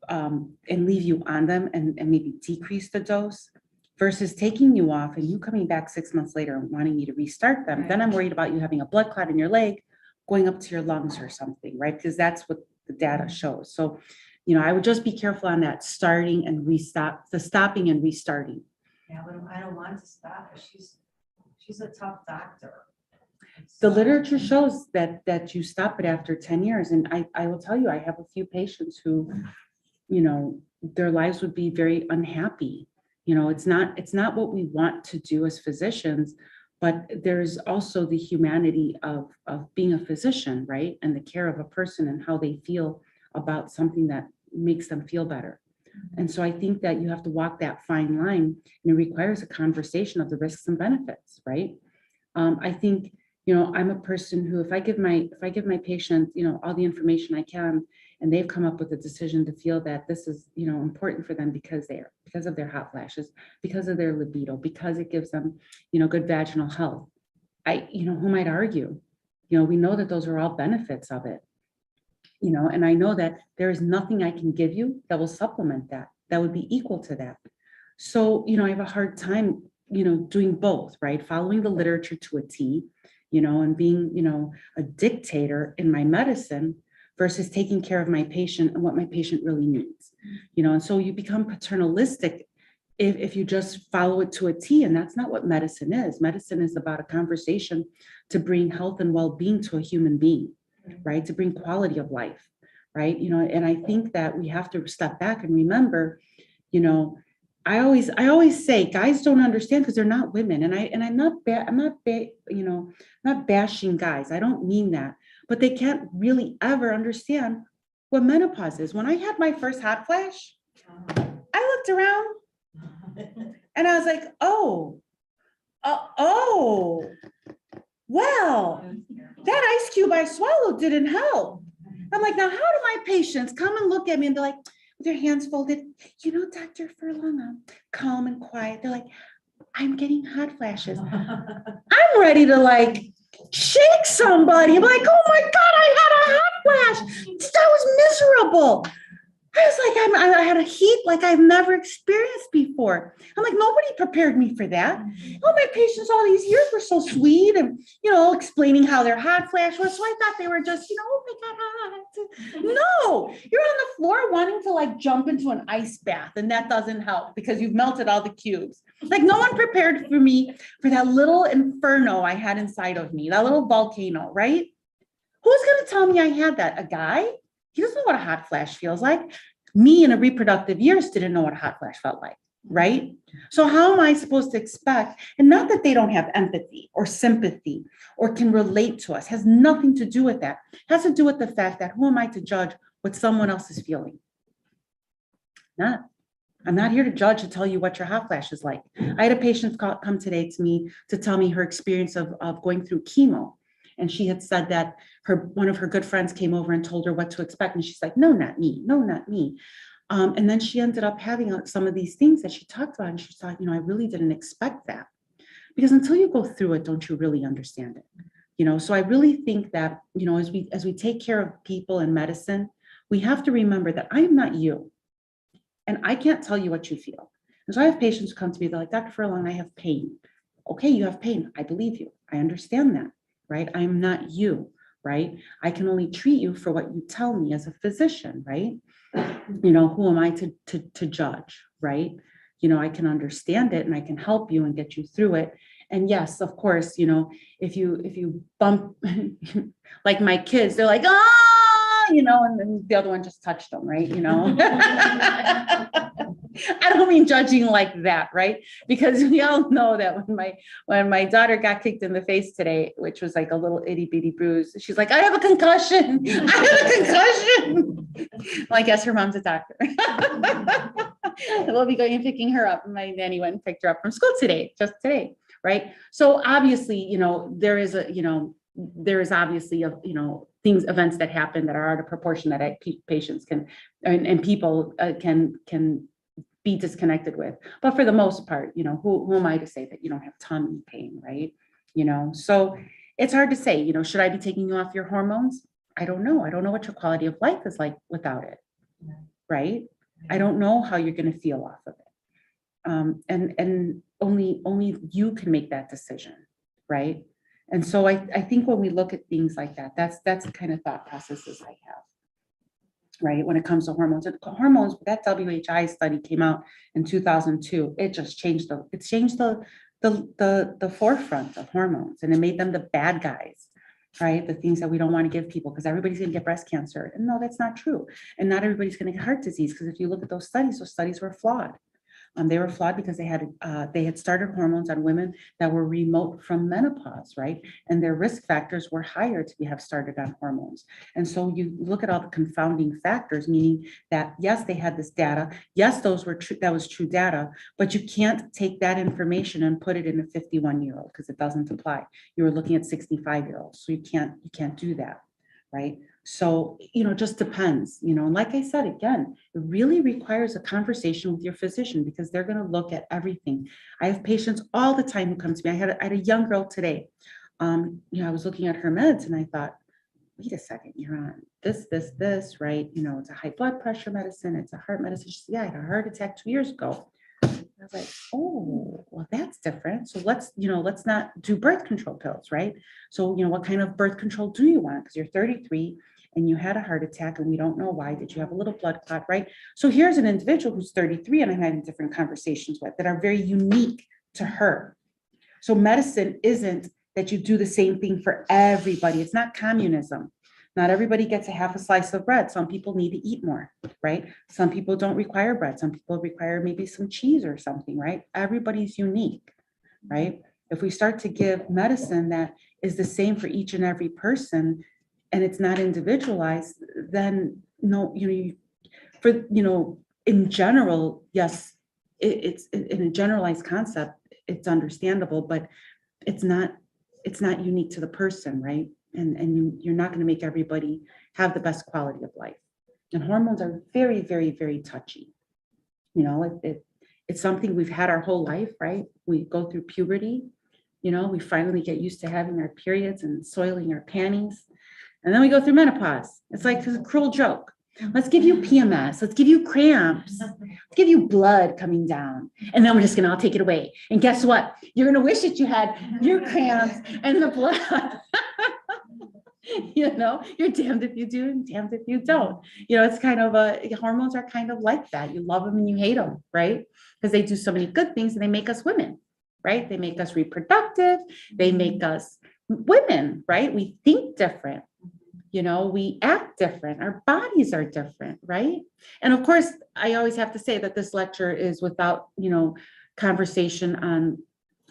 and leave you on them and maybe decrease the dose versus taking you off and you coming back 6 months later and wanting me to restart them. Then I'm worried about you having a blood clot in your leg going up to your lungs or something, right? Because that's what the data shows. So, I would just be careful on that starting and stopping and restarting. Yeah, but I don't want to stop her. She's a tough doctor. The literature shows that you stop it after 10 years. And I will tell you, I have a few patients who, their lives would be very unhappy. It's not what we want to do as physicians, but there's also the humanity of being a physician, right? And the care of a person and how they feel about something that makes them feel better. And so I think that you have to walk that fine line, and it requires a conversation of the risks and benefits, right? I think, I'm a person who, if I give my patient, all the information I can, and they've come up with a decision to feel that this is, important for them because of their hot flashes, because of their libido, because it gives them, good vaginal health. Who might argue? We know that those are all benefits of it. And I know that there is nothing I can give you that will supplement that would be equal to that. So, I have a hard time, doing both, right? Following the literature to a T, and being, a dictator in my medicine versus taking care of my patient and what my patient really needs, and so you become paternalistic if you just follow it to a T, and that's not what medicine is. Medicine is about a conversation to bring health and well-being to a human being. Right, to bring quality of life, right? And I think that we have to step back and remember, I always say guys don't understand because they're not women, and I'm not bashing guys. I don't mean that, but they can't really ever understand what menopause is. When I had my first hot flash, I looked around and I was like, oh, well, that ice cube I swallowed didn't help. I'm like, now how do my patients come and look at me and they're like, with their hands folded, Dr. Furlong, I'm calm and quiet. They're like, I'm getting hot flashes. I'm ready to shake somebody. I'm like, oh my God, I had a hot flash. That was miserable. I was like, I had a heat like I've never experienced before. I'm like, nobody prepared me for that. Oh, my patients all these years were so sweet and, explaining how their hot flash was. So I thought they were just, oh my God, hot. No, you're on the floor wanting to jump into an ice bath, and that doesn't help because you've melted all the cubes. No one prepared for me for that little inferno I had inside of me, that little volcano, right? Who's going to tell me I had that? A guy? He doesn't know what a hot flash feels like. Me in a reproductive years didn't know what a hot flash felt like, right? So how am I supposed to expect, and not that they don't have empathy or sympathy or can relate to us, has nothing to do with that. It has to do with the fact that who am I to judge what someone else is feeling? I'm not here to judge, to tell you what your hot flash is like. I had a patient come today to me to tell me her experience of going through chemo. And she had said that one of her good friends came over and told her what to expect. And she's like, no, not me. No, not me. And then she ended up having some of these things that she talked about. And she thought, I really didn't expect that. Because until you go through it, don't you really understand it? So I really think that, as we take care of people in medicine, we have to remember that I am not you. And I can't tell you what you feel. And so I have patients who come to me, they're like, Dr. Furlong, I have pain. Okay, you have pain. I believe you. I understand that. Right? I'm not you, right? I can only treat you for what you tell me as a physician, right? Who am I to judge, right? I can understand it and I can help you and get you through it. And yes, of course, if you bump like my kids, they're like, oh, you know, and then the other one just touched them, right? You know, I don't mean judging like that, right? Because we all know that when my daughter got kicked in the face today, which was like a little itty bitty bruise, she's like, I have a concussion. I have a concussion. Well, I guess her mom's a doctor. We'll be going and picking her up. My nanny went and picked her up from school today, just today, right? So obviously, you know, there is obviously things, events that happen that are out of proportion that patients can and people can be disconnected with. But for the most part, you know, who am I to say that you don't have tummy pain, right? You know, so it's hard to say, you know, should I be taking you off your hormones? I don't know. I don't know what your quality of life is like without it, right? I don't know how you're going to feel off of it. And only you can make that decision, right? And so I think when we look at things like that, that's the kind of thought processes I have, right? When it comes to hormones, that WHI study came out in 2002. It just changed the forefront of hormones, and it made them the bad guys, right? The things that we don't want to give people because everybody's going to get breast cancer. And no, that's not true. And not everybody's going to get heart disease because if you look at those studies were flawed. They were flawed because they had started hormones on women that were remote from menopause, right? And their risk factors were higher to have started on hormones. And so you look at all the confounding factors, meaning that yes, they had this data. Yes, that was true data, but you can't take that information and put it in a 51-year-old because it doesn't apply. You were looking at 65-year-olds, so you can't do that, right? So, you know, it just depends, you know, and like I said, again, it really requires a conversation with your physician because they're going to look at everything. I have patients all the time who come to me. I had a young girl today. You know, I was looking at her meds and I thought, wait a second, you're on this, right? You know, it's a high blood pressure medicine. It's a heart medicine. She said, yeah, I had a heart attack 2 years ago. I was like, oh, well, that's different. So let's not do birth control pills, right? So, you know, what kind of birth control do you want? Because you're 33 and you had a heart attack and we don't know why. Did you have a little blood clot, right? So here's an individual who's 33 and I'm having different conversations with that are very unique to her. So medicine isn't that you do the same thing for everybody. It's not communism. Not everybody gets a half a slice of bread. Some people need to eat more, right? Some people don't require bread. Some people require maybe some cheese or something, right? Everybody's unique, right? If we start to give medicine that is the same for each and every person and it's not individualized, then no, in general, yes, it's in a generalized concept, it's understandable, but it's not unique to the person, right? And you're not going to make everybody have the best quality of life. And hormones are very, very, very touchy. You know, it's something we've had our whole life, right? We go through puberty, you know, we finally get used to having our periods and soiling our panties. And then we go through menopause. It's like a cruel joke. Let's give you PMS. Let's give you cramps. Let's give you blood coming down. And then we're just going to all take it away. And guess what? You're going to wish that you had your cramps and the blood. You know, you're damned if you do and damned if you don't. You know, it's kind of hormones are kind of like that. You love them and you hate them, right? Because they do so many good things and they make us women, right? They make us reproductive. They make us women, right? We think different. You know, we act different. Our bodies are different, right? And of course, I always have to say that this lecture is without, you know, conversation on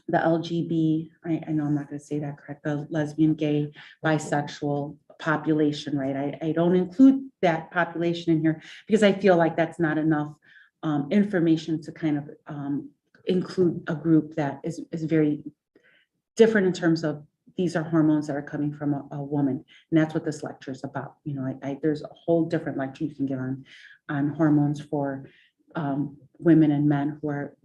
the LGB, I know I'm not going to say that correct, the lesbian, gay, bisexual population, right? I don't include that population in here because I feel like that's not enough information to kind of include a group that is very different in terms of these are hormones that are coming from a woman. And that's what this lecture is about. You know, there's a whole different lecture you can get on hormones for women and men who are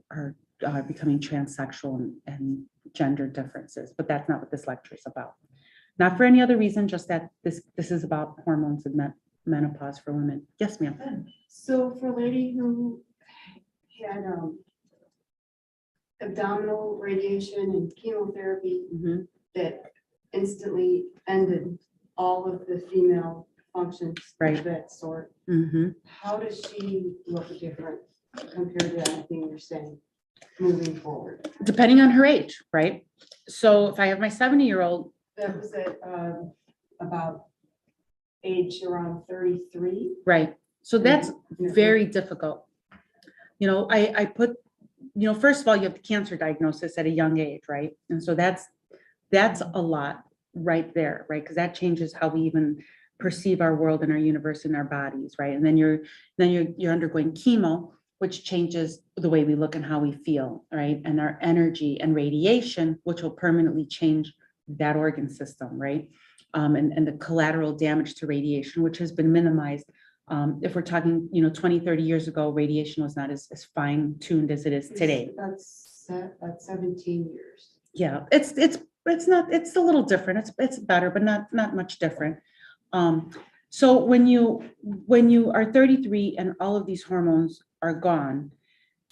becoming transsexual and gender differences, but that's not what this lecture is about. Not for any other reason, just that this is about hormones and menopause for women. Yes, ma'am. So for a lady who had abdominal radiation and chemotherapy that instantly ended all of the female functions Right. of that sort, how does she look different compared to anything you're saying moving forward? Depending on her age, right? So if I have my 70-year-old, That was at about age around 33. Right. So that's Mhm. very difficult. You know, I put, you know, first of all, you have the cancer diagnosis at a young age, right? And so that's a lot right there, right? Because that changes how we even perceive our world and our universe and our bodies, right? And then you're undergoing chemo, which changes the way we look and how we feel, right? And our energy and radiation, which will permanently change that organ system, right? And the collateral damage to radiation, which has been minimized. If we're talking, you know, 20, 30 years ago, radiation was not as fine tuned as it is today. That's 17 years. Yeah, it's not, it's a little different. It's better, but not much different. So when you are 33 and all of these hormones are gone,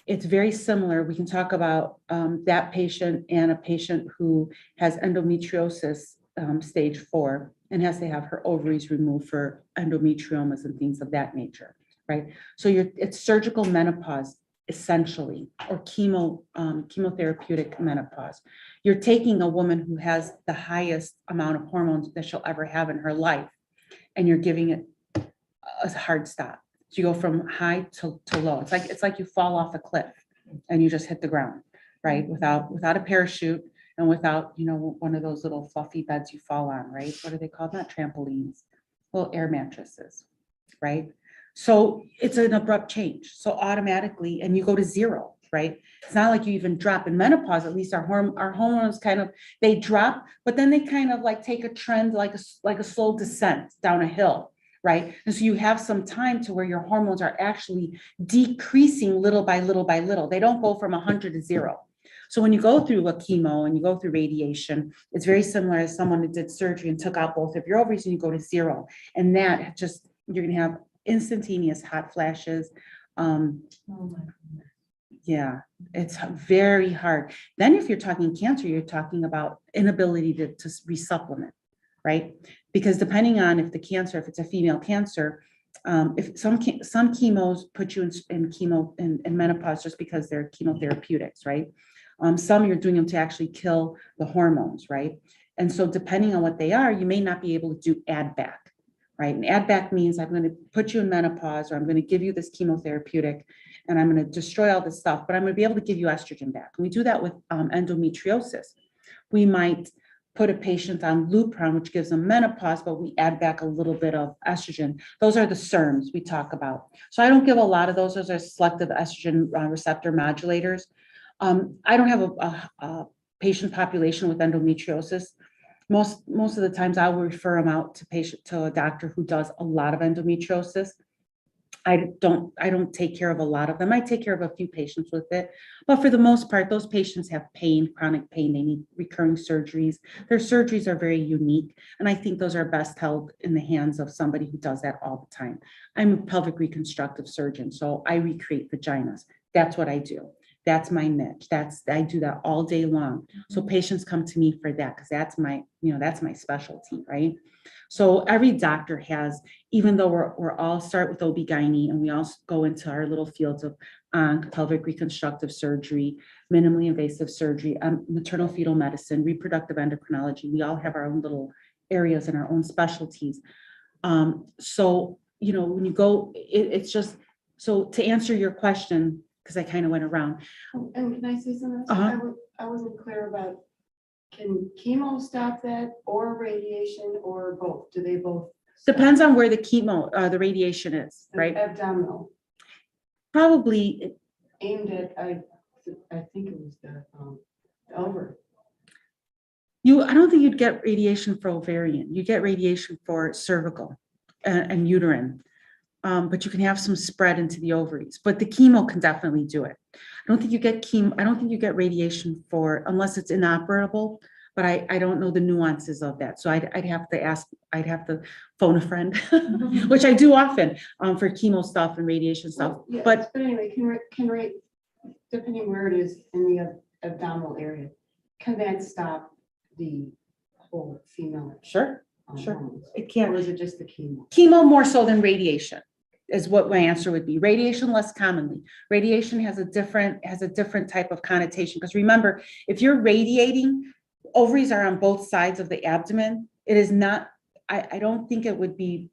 it's very similar. We can talk about that patient and a patient who has endometriosis stage 4 and has to have her ovaries removed for endometriomas and things of that nature, right? So it's surgical menopause essentially, or chemotherapeutic menopause. You're taking a woman who has the highest amount of hormones that she'll ever have in her life, and you're giving it a hard stop. So you go from high to low. It's like you fall off a cliff and you just hit the ground, right? Without a parachute and without, you know, one of those little fluffy beds you fall on, right? What are they called? Not trampolines, little air mattresses, right? So it's an abrupt change. So automatically, and you go to zero, right? It's not like you even drop in menopause. At least our hormones kind of, they drop, but then they kind of like take a trend, like a slow descent down a hill, right? And so you have some time to where your hormones are actually decreasing little by little by little. They don't go from 100 to 0. So when you go through a chemo and you go through radiation, it's very similar as someone who did surgery and took out both of your ovaries and you go to 0. And that just, you're gonna have instantaneous hot flashes. Oh my goodness. Yeah, it's very hard. Then if you're talking cancer, you're talking about inability to resupplement, right? Because depending on if the cancer, if it's a female cancer, if some chemos put you in chemo in menopause just because they're chemotherapeutics, right? Some you're doing them to actually kill the hormones, right? And so depending on what they are, you may not be able to do add back, right? And add back means I'm going to put you in menopause, or I'm going to give you this chemotherapeutic and I'm going to destroy all this stuff, but I'm going to be able to give you estrogen back. And we do that with endometriosis. We might put a patient on Lupron, which gives them menopause, but we add back a little bit of estrogen. Those are the SERMs we talk about. So I don't give a lot of those. Those are selective estrogen receptor modulators. I don't have a patient population with endometriosis. Most of the times I will refer them out to a doctor who does a lot of endometriosis. I don't take care of a lot of them. I take care of a few patients with it, but for the most part, those patients have pain, chronic pain. They need recurring surgeries. Their surgeries are very unique, and I think those are best held in the hands of somebody who does that all the time. I'm a pelvic reconstructive surgeon, so I recreate vaginas. That's what I do. That's my niche. I do that all day long. So patients come to me for that because that's my specialty, right? So every doctor has, even though we're all start with OB-GYN and we all go into our little fields of pelvic reconstructive surgery, minimally invasive surgery, maternal fetal medicine, reproductive endocrinology, we all have our own little areas and our own specialties. So, you know, when you go, it's just, so to answer your question, because I kind of went around. Oh, and can I say something? Uh-huh. I wasn't clear about, can chemo stop that, or radiation, or both? Do they both? stop? Depends on where the the radiation is, The right? Abdominal, Probably, aimed at, I think it was the ovary. I don't think you'd get radiation for ovarian. You get radiation for cervical and uterine. But you can have some spread into the ovaries, but the chemo can definitely do it. I don't think you get radiation for, unless it's inoperable, but I don't know the nuances of that. So I'd have to phone a friend, which I do often, for chemo stuff and radiation stuff. Well, yeah, But anyway, can rate, depending where it is in the abdominal area, can that stop the whole female? sure, hormones? it Or can. is it just the chemo? Chemo more so than radiation is what my answer would be. Radiation less commonly. Radiation has a different type of connotation, because remember, if you're radiating, ovaries are on both sides of the abdomen. It is not, I don't think it would be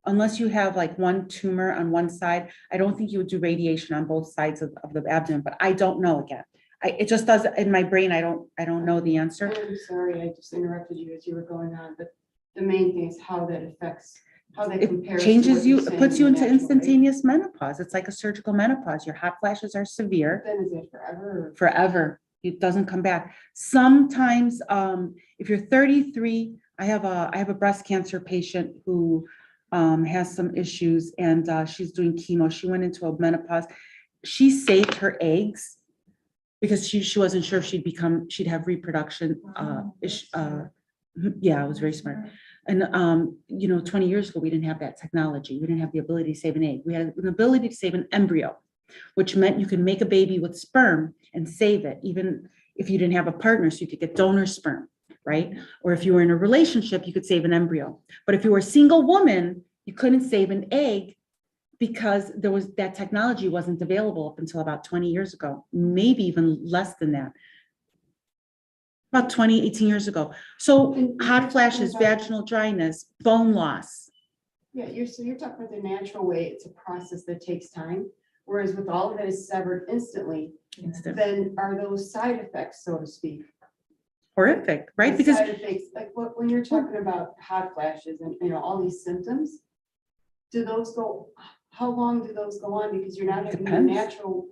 unless you have like one tumor on one side, I don't think you would do radiation on both sides of the abdomen, but I don't know again. It just does, in my brain, I don't know the answer. I'm sorry, I just interrupted you as you were going on, but the main thing is how that affects, how that It compares. to changes what you, you're it saying puts you in into natural, right? instantaneous menopause. It's like a surgical menopause. Your hot flashes are severe Then is it forever? forever. It doesn't come back. Sometimes, if you're 33, I have a breast cancer patient who has some issues, and she's doing chemo. She went into a menopause. She saved her eggs because she wasn't sure if she'd have reproduction. Yeah, I was very smart. And 20 years ago, we didn't have that technology. We didn't have the ability to save an egg. We had an ability to save an embryo, which meant you can make a baby with sperm and save it, even if you didn't have a partner, so you could get donor sperm, right? Or if you were in a relationship, you could save an embryo. But if you were a single woman, you couldn't save an egg because that technology wasn't available up until about 20 years ago, maybe even less than that. About 18 years ago. So And hot you're flashes, talking about- vaginal dryness, bone loss. Yeah, you're talking about the natural way. It's a process that takes time. Whereas with all of it is severed instantly, then are those side effects, so to speak? Horrific, right? The Because side effects, like when you're talking about hot flashes and, all these symptoms, how long do those go on? Because you're not having a Depends. natural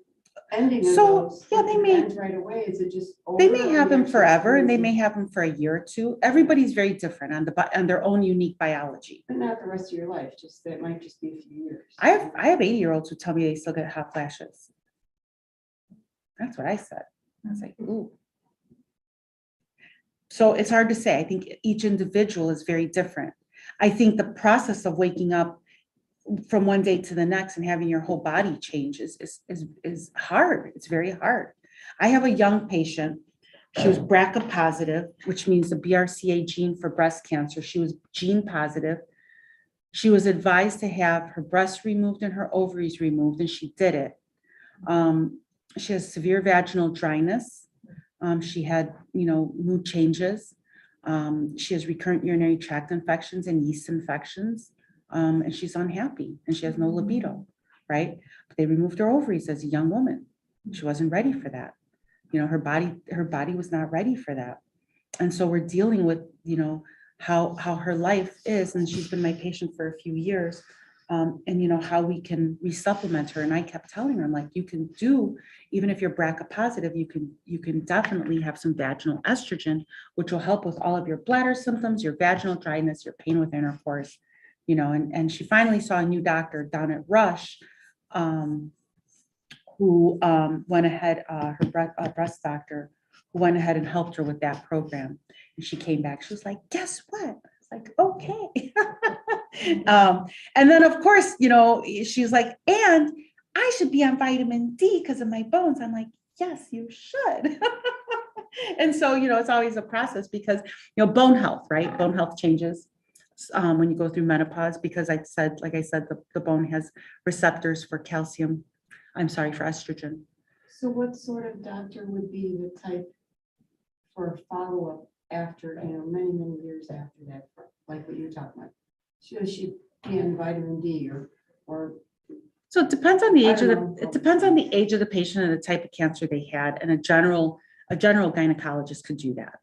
ending of So, those. yeah, Like, they if it may- ends right away. Is it just? they over, may or have you them actually forever, and they lose may them? have them for a year or two. Everybody's very different on their own unique biology. But not the rest of your life, just that might just be a few years. I have 80-year-olds who tell me they still get hot flashes. That's what I said. I was like, ooh. So it's hard to say. I think each individual is very different. I think the process of waking up from one day to the next and having your whole body change is hard. It's very hard. I have a young patient. She was BRCA positive, which means the BRCA gene for breast cancer. She was gene positive. She was advised to have her breasts removed and her ovaries removed, and she did it. She has severe vaginal dryness. She had, mood changes. She has recurrent urinary tract infections and yeast infections. And she's unhappy and she has no libido, right? But they removed her ovaries as a young woman. She wasn't ready for that. Her body was not ready for that. And so we're dealing with, how her life is, and she's been my patient for a few years. And how we can resupplement her. And I kept telling her, I'm like, you can do, even if you're BRCA positive, you can definitely have some vaginal estrogen, which will help with all of your bladder symptoms, your vaginal dryness, your pain with intercourse, and she finally saw a new doctor down at Rush, who went ahead, her breast doctor, who went ahead and helped her with that program. And she came back, she was like, guess what? I was like, okay. And then of course, she's like, and I should be on vitamin D because of my bones. I'm like, yes, you should. And so, it's always a process because, bone health, right? Bone health changes when you go through menopause, because like I said, the bone has receptors for calcium. I'm sorry, for estrogen. So what sort of doctor would be the type for a follow-up after, many, many years after that, like what you're talking about? Should she be on vitamin D or? So it depends on the age of it depends on the age of the patient and the type of cancer they had, and a general gynecologist could do that,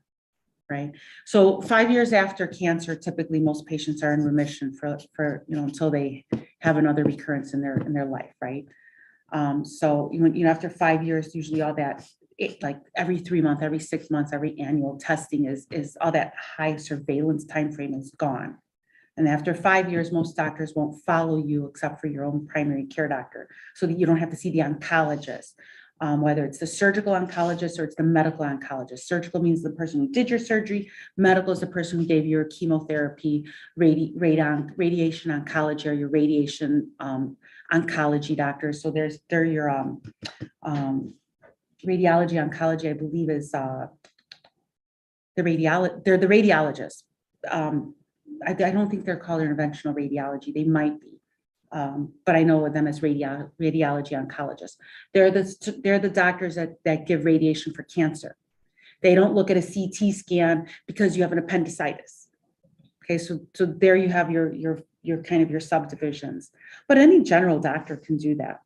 right? So 5 years after cancer, typically most patients are in remission for until they have another recurrence in their life, right? So after 5 years, usually all that, like every 3 months, every 6 months, every annual testing is all that high surveillance timeframe is gone. And after 5 years, most doctors won't follow you except for your own primary care doctor, so that you don't have to see the oncologist, whether it's the surgical oncologist or it's the medical oncologist. Surgical means the person who did your surgery. Medical is the person who gave you your chemotherapy, radiation oncology, or your radiation oncology doctor. So they're your radiology oncology, I believe, is they're the radiologist. I don't think they're called interventional radiology. They might be, but I know of them as radiology oncologists. They're the doctors that give radiation for cancer. They don't look at a CT scan because you have an appendicitis. Okay, so there you have your your kind of your subdivisions. But any general doctor can do that.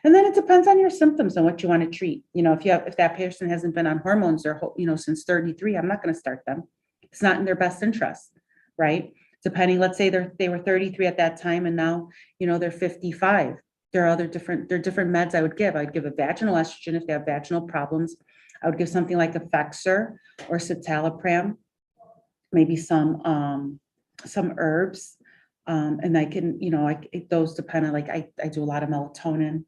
And then it depends on your symptoms and what you want to treat. If that person hasn't been on hormones since 33, I'm not going to start them. It's not in their best interest, right? Depending, let's say they were 33 at that time and now, they're 55. There are different meds I would give. I would give a vaginal estrogen if they have vaginal problems. I would give something like Effexor or citalopram, maybe some herbs. And I can, those depend on, I do a lot of melatonin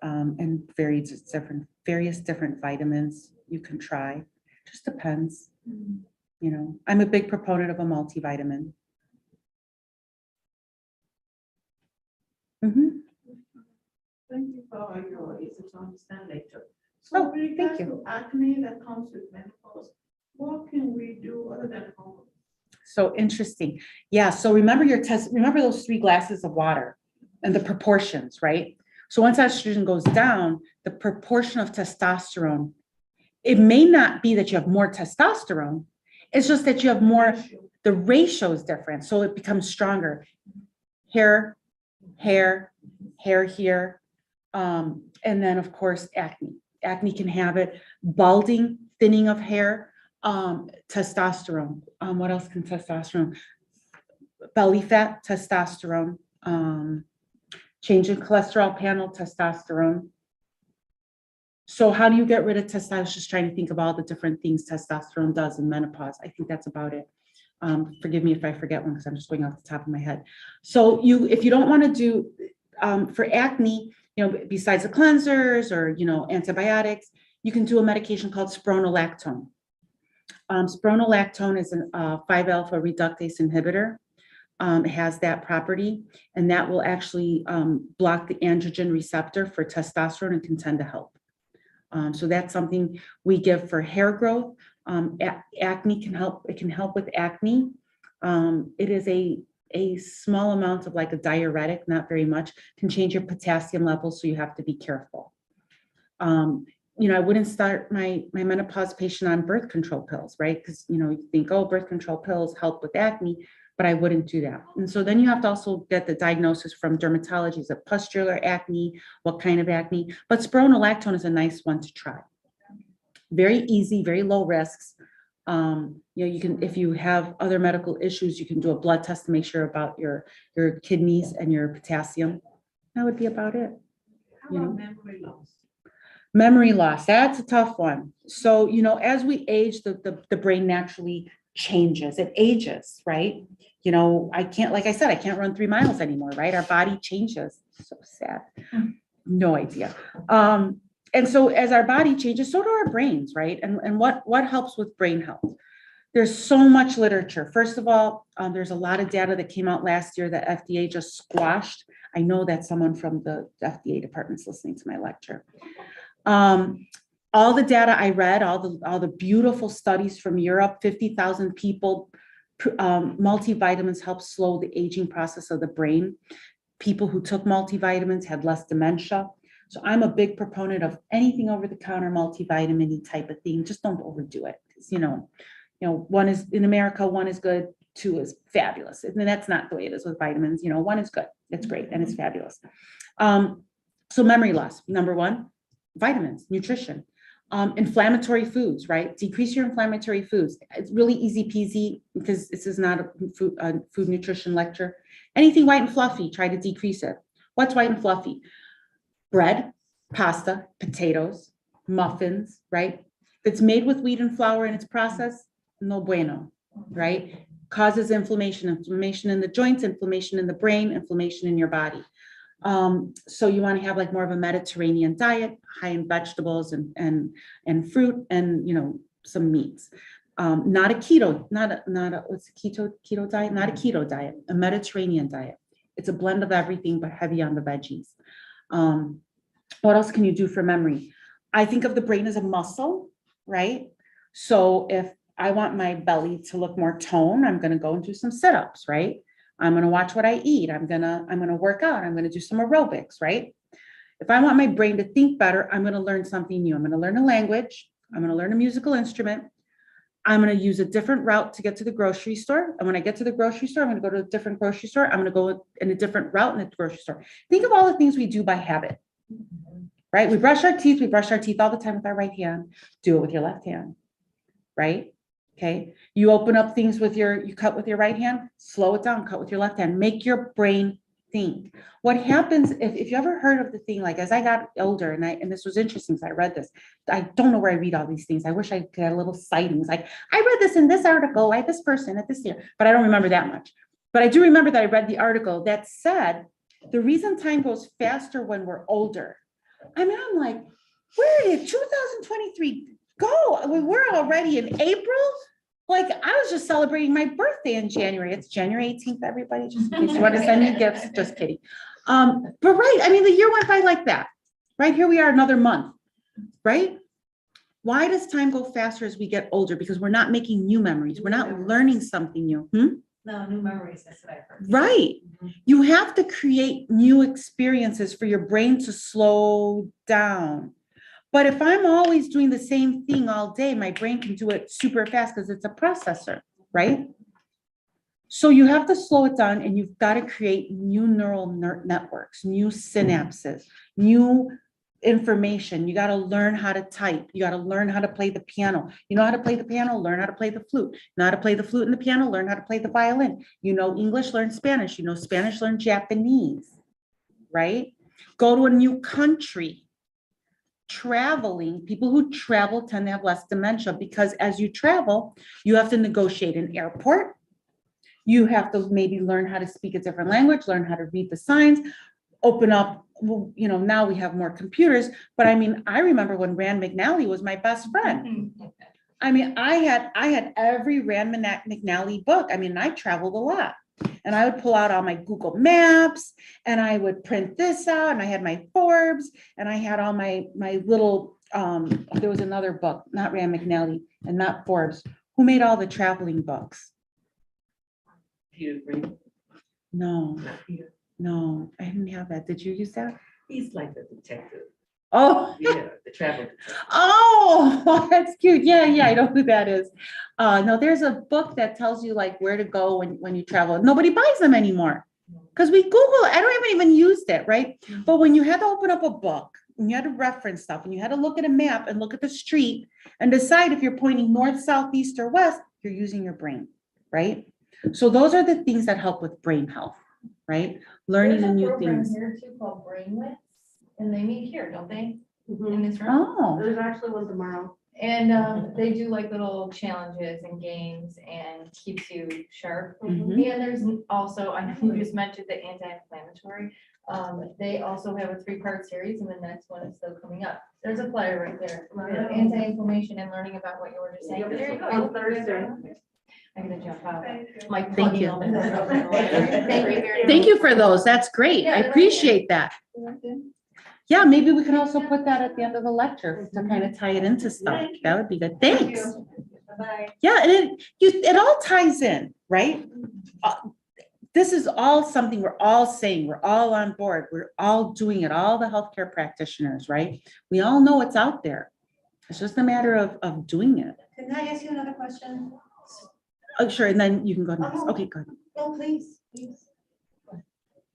and various different vitamins you can try. Just depends. I'm a big proponent of a multivitamin. Thank you for your easy to understand lecture. Oh, So with thank regards you. to acne that comes with menopause, what can we do other than home? So interesting. Yeah. So remember those 3 glasses of water and the proportions, right? So once estrogen goes down, the proportion of testosterone, it may not be that you have more testosterone. It's just that you have more, the ratio is different. So it becomes stronger. Hair here. And then of course, acne. Acne can have it, balding, thinning of hair, testosterone. What else can testosterone? Belly fat, testosterone, change in cholesterol panel, testosterone. So how do you get rid of testosterone? I was just trying to think of all the different things testosterone does in menopause. I think that's about it. Forgive me if I forget one because I'm just going off the top of my head. So if you don't want to do for acne, besides the cleansers or antibiotics, you can do a medication called spironolactone. Spironolactone is a 5-alpha reductase inhibitor. It has that property, and that will actually block the androgen receptor for testosterone and can tend to help. So that's something we give for hair growth. Acne can help. It can help with acne. It is a small amount of like a diuretic, not very much, can change your potassium levels, so you have to be careful. I wouldn't start my menopause patient on birth control pills, right? Because you think, oh, birth control pills help with acne, but I wouldn't do that. And so then you have to also get the diagnosis from dermatology. Is it pustular acne? What kind of acne? But spironolactone is a nice one to try. Very easy, very low risks. You can, if you have other medical issues, you can do a blood test to make sure about your kidneys and your potassium. That would be about it. How about memory loss? Memory loss, that's a tough one. So, as we age, the brain naturally changes. It ages, right? I can't, like I said, I can't run 3 miles anymore, right? Our body changes. So sad. No idea. And so as our body changes, so do our brains, right? And what helps with brain health? There's so much literature. First of all, there's a lot of data that came out last year that FDA just squashed. I know that someone from the FDA department's listening to my lecture. All the data I read, all the beautiful studies from Europe, 50,000 people, multivitamins help slow the aging process of the brain. People who took multivitamins had less dementia. So I'm a big proponent of anything over the counter multivitamin type of thing. Just don't overdo it. Because, one is in America, 1 is good, 2 is fabulous. And that's not the way it is with vitamins. 1 is good. It's great. And it's fabulous. So memory loss, number 1, vitamins, nutrition. Inflammatory foods, right? Decrease your inflammatory foods. It's really easy peasy because this is not a food nutrition lecture. Anything white and fluffy, try to decrease it. What's white and fluffy? Bread, pasta, potatoes, muffins, right? If it's made with wheat and flour in its process, no bueno, right? Causes inflammation in the joints, inflammation in the brain, inflammation in your body. So you want to have like more of a Mediterranean diet, high in vegetables and fruit and, some meats. Not a keto, what's a keto diet? Not a keto diet, a Mediterranean diet. It's a blend of everything, but heavy on the veggies. What else can you do for memory? I think of the brain as a muscle, right? So if I want my belly to look more toned, I'm going to go and do some sit-ups, right? I'm going to watch what I eat. I'm going to work out. I'm going to do some aerobics, right? If I want my brain to think better, I'm going to learn something new. I'm going to learn a language. I'm going to learn a musical instrument. I'm going to use a different route to get to the grocery store. And when I get to the grocery store, I'm going to go to a different grocery store. I'm going to go in a different route in the grocery store. Think of all the things we do by habit, right? We brush our teeth all the time with our right hand. Do it with your left hand, right? Okay. You open up things you cut with your right hand, slow it down, cut with your left hand, make your brain think. What happens if you ever heard of the thing, like as I got older, and this was interesting, because I read this. I don't know where I read all these things. I wish I could have little sightings. Like I read this in this article, I this person at this year, but I don't remember that much. But I do remember that I read the article that said the reason time goes faster when we're older. I mean, I'm like, where did 2023 go? We're already in April. Like I was just celebrating my birthday in January. It's January 18th, everybody, just in case you want to send me gifts, just kidding. But right, I mean, the year went by like that. Right, here we are another month, right? Why does time go faster as we get older? Because we're not making new memories. We're not learning something new. No, new memories, that's what I've heard. Right. You have to create new experiences for your brain to slow down. But if I'm always doing the same thing all day, my brain can do it super fast because it's a processor, right? So you have to slow it down, and you've got to create new neural networks, new synapses, new information. You got to learn how to type. You got to learn how to play the piano. You know how to play the piano, learn how to play the flute. You know how to play the flute and the piano, learn how to play the violin. You know English, learn Spanish. You know Spanish, learn Japanese, right? Go to a new country. Traveling, people who travel tend to have less dementia because as you travel, you have to negotiate an airport. You have to maybe learn how to speak a different language, learn how to read the signs, open up, you know, now we have more computers, but I mean, I remember when Rand McNally was my best friend. I mean, I had every Rand McNally book. I mean, I traveled a lot. And I would pull out all my Google Maps and I would print this out, and I had my Forbes and I had all my little, there was another book, not Rand McNally and not Forbes. Who made all the traveling books? Peter Green, No, not Peter. no, I didn't have that. Did you use that? He's like the detective. Oh, Yeah, the travel detective. oh, that's cute. Yeah, yeah, I know who that is. No, there's a book that tells you like where to go when you travel. Nobody buys them anymore because we Google it. I haven't even used it, right? But when you had to open up a book and you had to reference stuff and you had to look at a map and look at the street and decide if you're pointing north, south, east, or west, you're using your brain, right? So those are the things that help with brain health, right? Learning the new things. There's a program here too called Brainwits, and they meet here, don't they, Mhm. in this room? Oh, There's actually one tomorrow. And they do like little challenges and games and keeps you sharp. mhm. And there's also, I know you just mentioned the anti-inflammatory. They also have a 3-part series, and the next one is still coming up. There's a flyer right there. Anti-inflammation and learning about what you were just saying. There you go. On Thursday. I'm gonna jump out. Like Thank you. Thank you very much. Thank you for those. That's great. I appreciate that. Yeah, maybe we can also put that at the end of the lecture to kind of tie it into stuff. That would be good. Thanks. Bye-bye. Yeah, and it all ties in, right? This is all something we're all saying. We're all on board. We're all doing it. All the healthcare practitioners, right? We all know it's out there. It's just a matter of doing it. Can I ask you another question? Oh, sure. And then you can go next. Okay, good. No, please.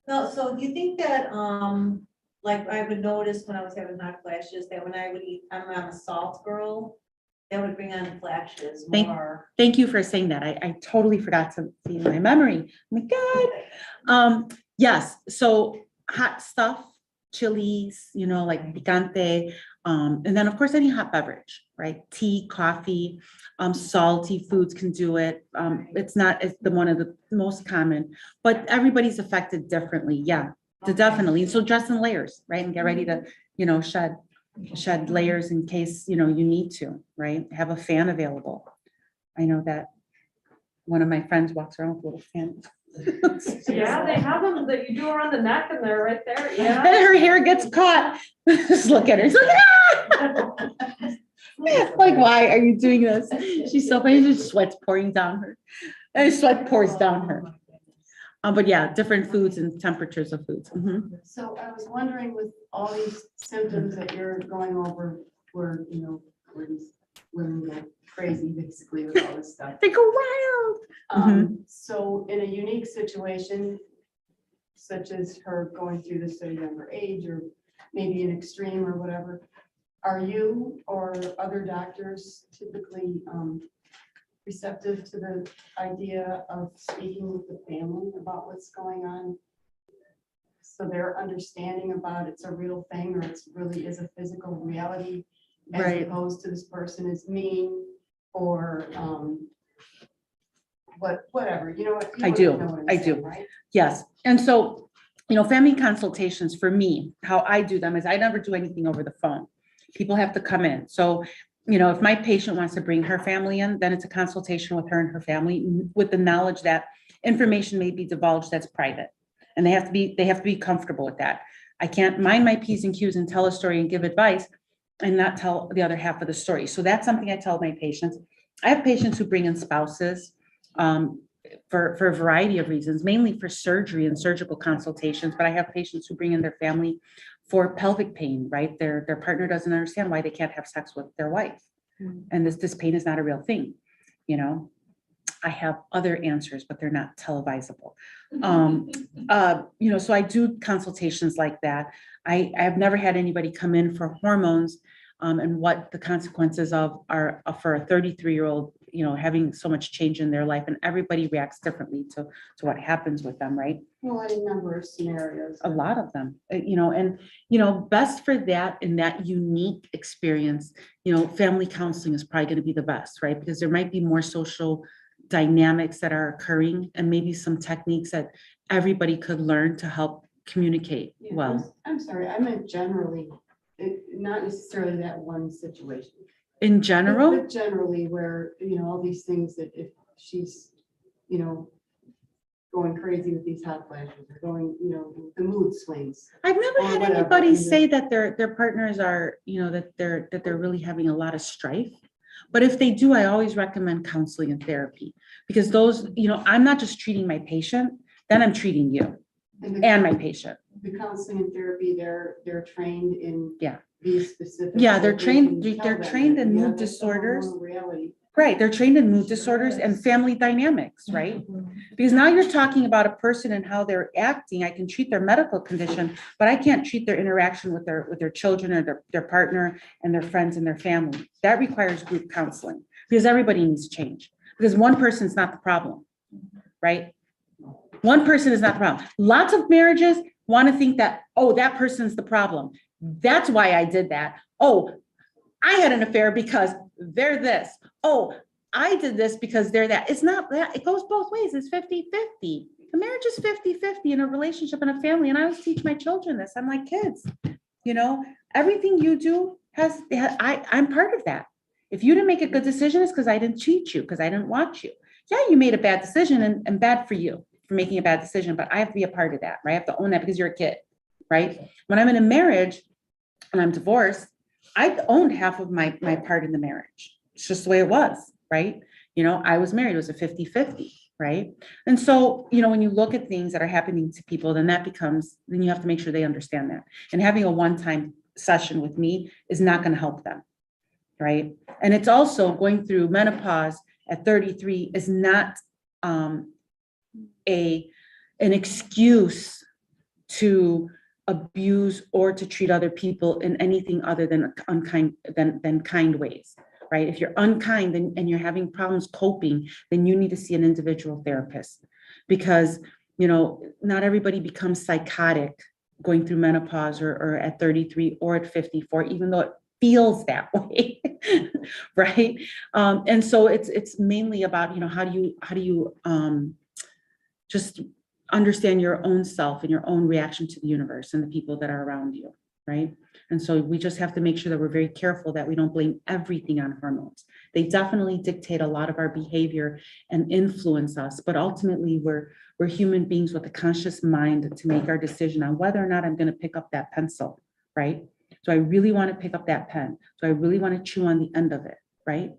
No, so do you think that, like I would notice when I was having hot flashes, that when I would eat, I'm a salt girl, that would bring on the flashes more. Thank you for saying that. I totally forgot to see in my memory. Oh my God. Yes. So hot stuff, chilies, you know, like picante. And then of course, any hot beverage, right? Tea, coffee, salty foods can do it. It's not one of the most common, but everybody's affected differently. Yeah, definitely. So dress in layers, right? And get ready to, you know, shed layers in case, you know, you need to, right? Have a fan available. I know that one of my friends walks around with a little fan. Yeah, they have them that you do around the neck and they're right there. And Yeah. her hair gets caught. Just look at her. She's like, ah! Like, why are you doing this? She's so funny. Just sweat's pouring down her. And sweat pours down her. But yeah, different foods and temperatures of foods. Mhm. So I was wondering with all these symptoms that you're going over, were, you know, were these women go crazy basically with all this stuff. They go wild. So in a unique situation, such as her going through this at a younger age, or maybe an extreme or whatever, are you or other doctors typically receptive to the idea of speaking with the family about what's going on? So they're understanding about it's a real thing, or it's really is a physical reality, as Right. opposed to this person is mean, or whatever, you know what? you I know do, what I'm I saying, do. right? Yes. And so, family consultations for me, how I do them is I never do anything over the phone. People have to come in. So, if my patient wants to bring her family in, then it's a consultation with her and her family with the knowledge that information may be divulged that's private. And they have to be comfortable with that. I can't mind my P's and Q's and tell a story and give advice and not tell the other half of the story. So that's something I tell my patients. I have patients who bring in spouses for a variety of reasons, mainly for surgery and surgical consultations, but I have patients who bring in their family for pelvic pain, right? Their partner doesn't understand why they can't have sex with their wife. And this pain is not a real thing, I have other answers, but they're not televisable. So I do consultations like that. I've never had anybody come in for hormones and what the consequences of are for a 33-year-old, having so much change in their life, and everybody reacts differently to what happens with them, right? Well, any number of scenarios. A lot of them, best for that in that unique experience, family counseling is probably going to be the best, right? Because there might be more social dynamics that are occurring and maybe some techniques that everybody could learn to help communicate Yeah, well. I'm sorry, I meant generally, not necessarily that one situation. In general, But generally where, all these things that if she's, going crazy with these hot flashes, or going, the mood swings. I've never or had whatever, anybody and say that their partners are, that they're really having a lot of strife. But if they do, I always recommend counseling and therapy, because those, I'm not just treating my patient, then I'm treating you and my patient. The counseling and therapy, they're trained in. Yeah. These specific. Yeah, they're so they trained- can tell they're them trained that, in yeah, mood that's the disorders. hormonal Reality. Right, they're trained in mood disorders and family dynamics, right? Because now you're talking about a person and how they're acting. I can treat their medical condition, but I can't treat their interaction with their children or their partner and their friends and their family. That requires group counseling, because everybody needs change. Because one person's not the problem, right? One person is not the problem. Lots of marriages want to think that, oh, that person's the problem. That's why I did that. Oh, I had an affair because they're this. Oh, I did this because they're that. It's not that. It goes both ways. It's 50-50. The marriage is 50-50 in a relationship and a family. And I always teach my children this. I'm like, kids, everything you do I'm part of that. If you didn't make a good decision, it's because I didn't cheat you, because I didn't want you. Yeah, you made a bad decision and bad for you for making a bad decision, but I have to be a part of that, right? I have to own that because you're a kid, right? When I'm in a marriage and I'm divorced, I owned half of my part in the marriage. It's just the way it was, right? I was married, it was a 50-50, right? And so, when you look at things that are happening to people, then you have to make sure they understand that. And having a one-time session with me is not going to help them, right? And it's also going through menopause at 33 is not an excuse to abuse or to treat other people in anything other than unkind than kind ways, right? If you're unkind and you're having problems coping, then you need to see an individual therapist, because not everybody becomes psychotic going through menopause or at 33 or at 54, even though it feels that way, right? And so it's mainly about how do you just understand your own self and your own reaction to the universe and the people that are around you, right? And so we just have to make sure that we're very careful that we don't blame everything on hormones. They definitely dictate a lot of our behavior and influence us, but ultimately we're human beings with a conscious mind to make our decision on whether or not I'm going to pick up that pencil, right? So I really want to pick up that pen. So I really want to chew on the end of it, right?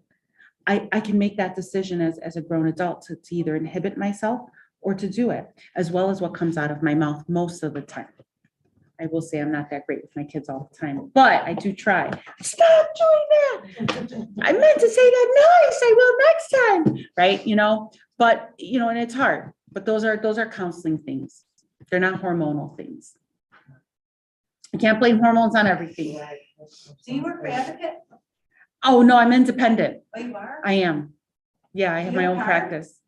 I can make that decision as a grown adult to either inhibit myself or to do it, as well as what comes out of my mouth most of the time. I will say I'm not that great with my kids all the time, but I do try. Stop doing that. I meant to say that nice, I will next time, right? But, and it's hard, but those are counseling things. They're not hormonal things. You can't blame hormones on everything. Do you work for Advocate? Oh, no, I'm independent. Oh, you are? I am. Yeah, I have You my have a own car? practice.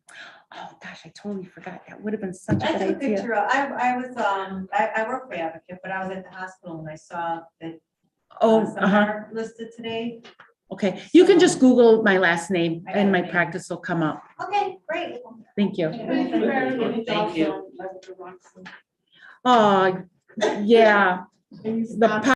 Oh, gosh, I totally forgot. That would have been such a I good took a idea. picture of, I was, I work for Advocate, but I was at the hospital and I saw that. Oh, Seminar listed today. okay. You can just Google my last name I got and my it. practice will come up. Okay, great. Thank you. Thank you. Oh, yeah. The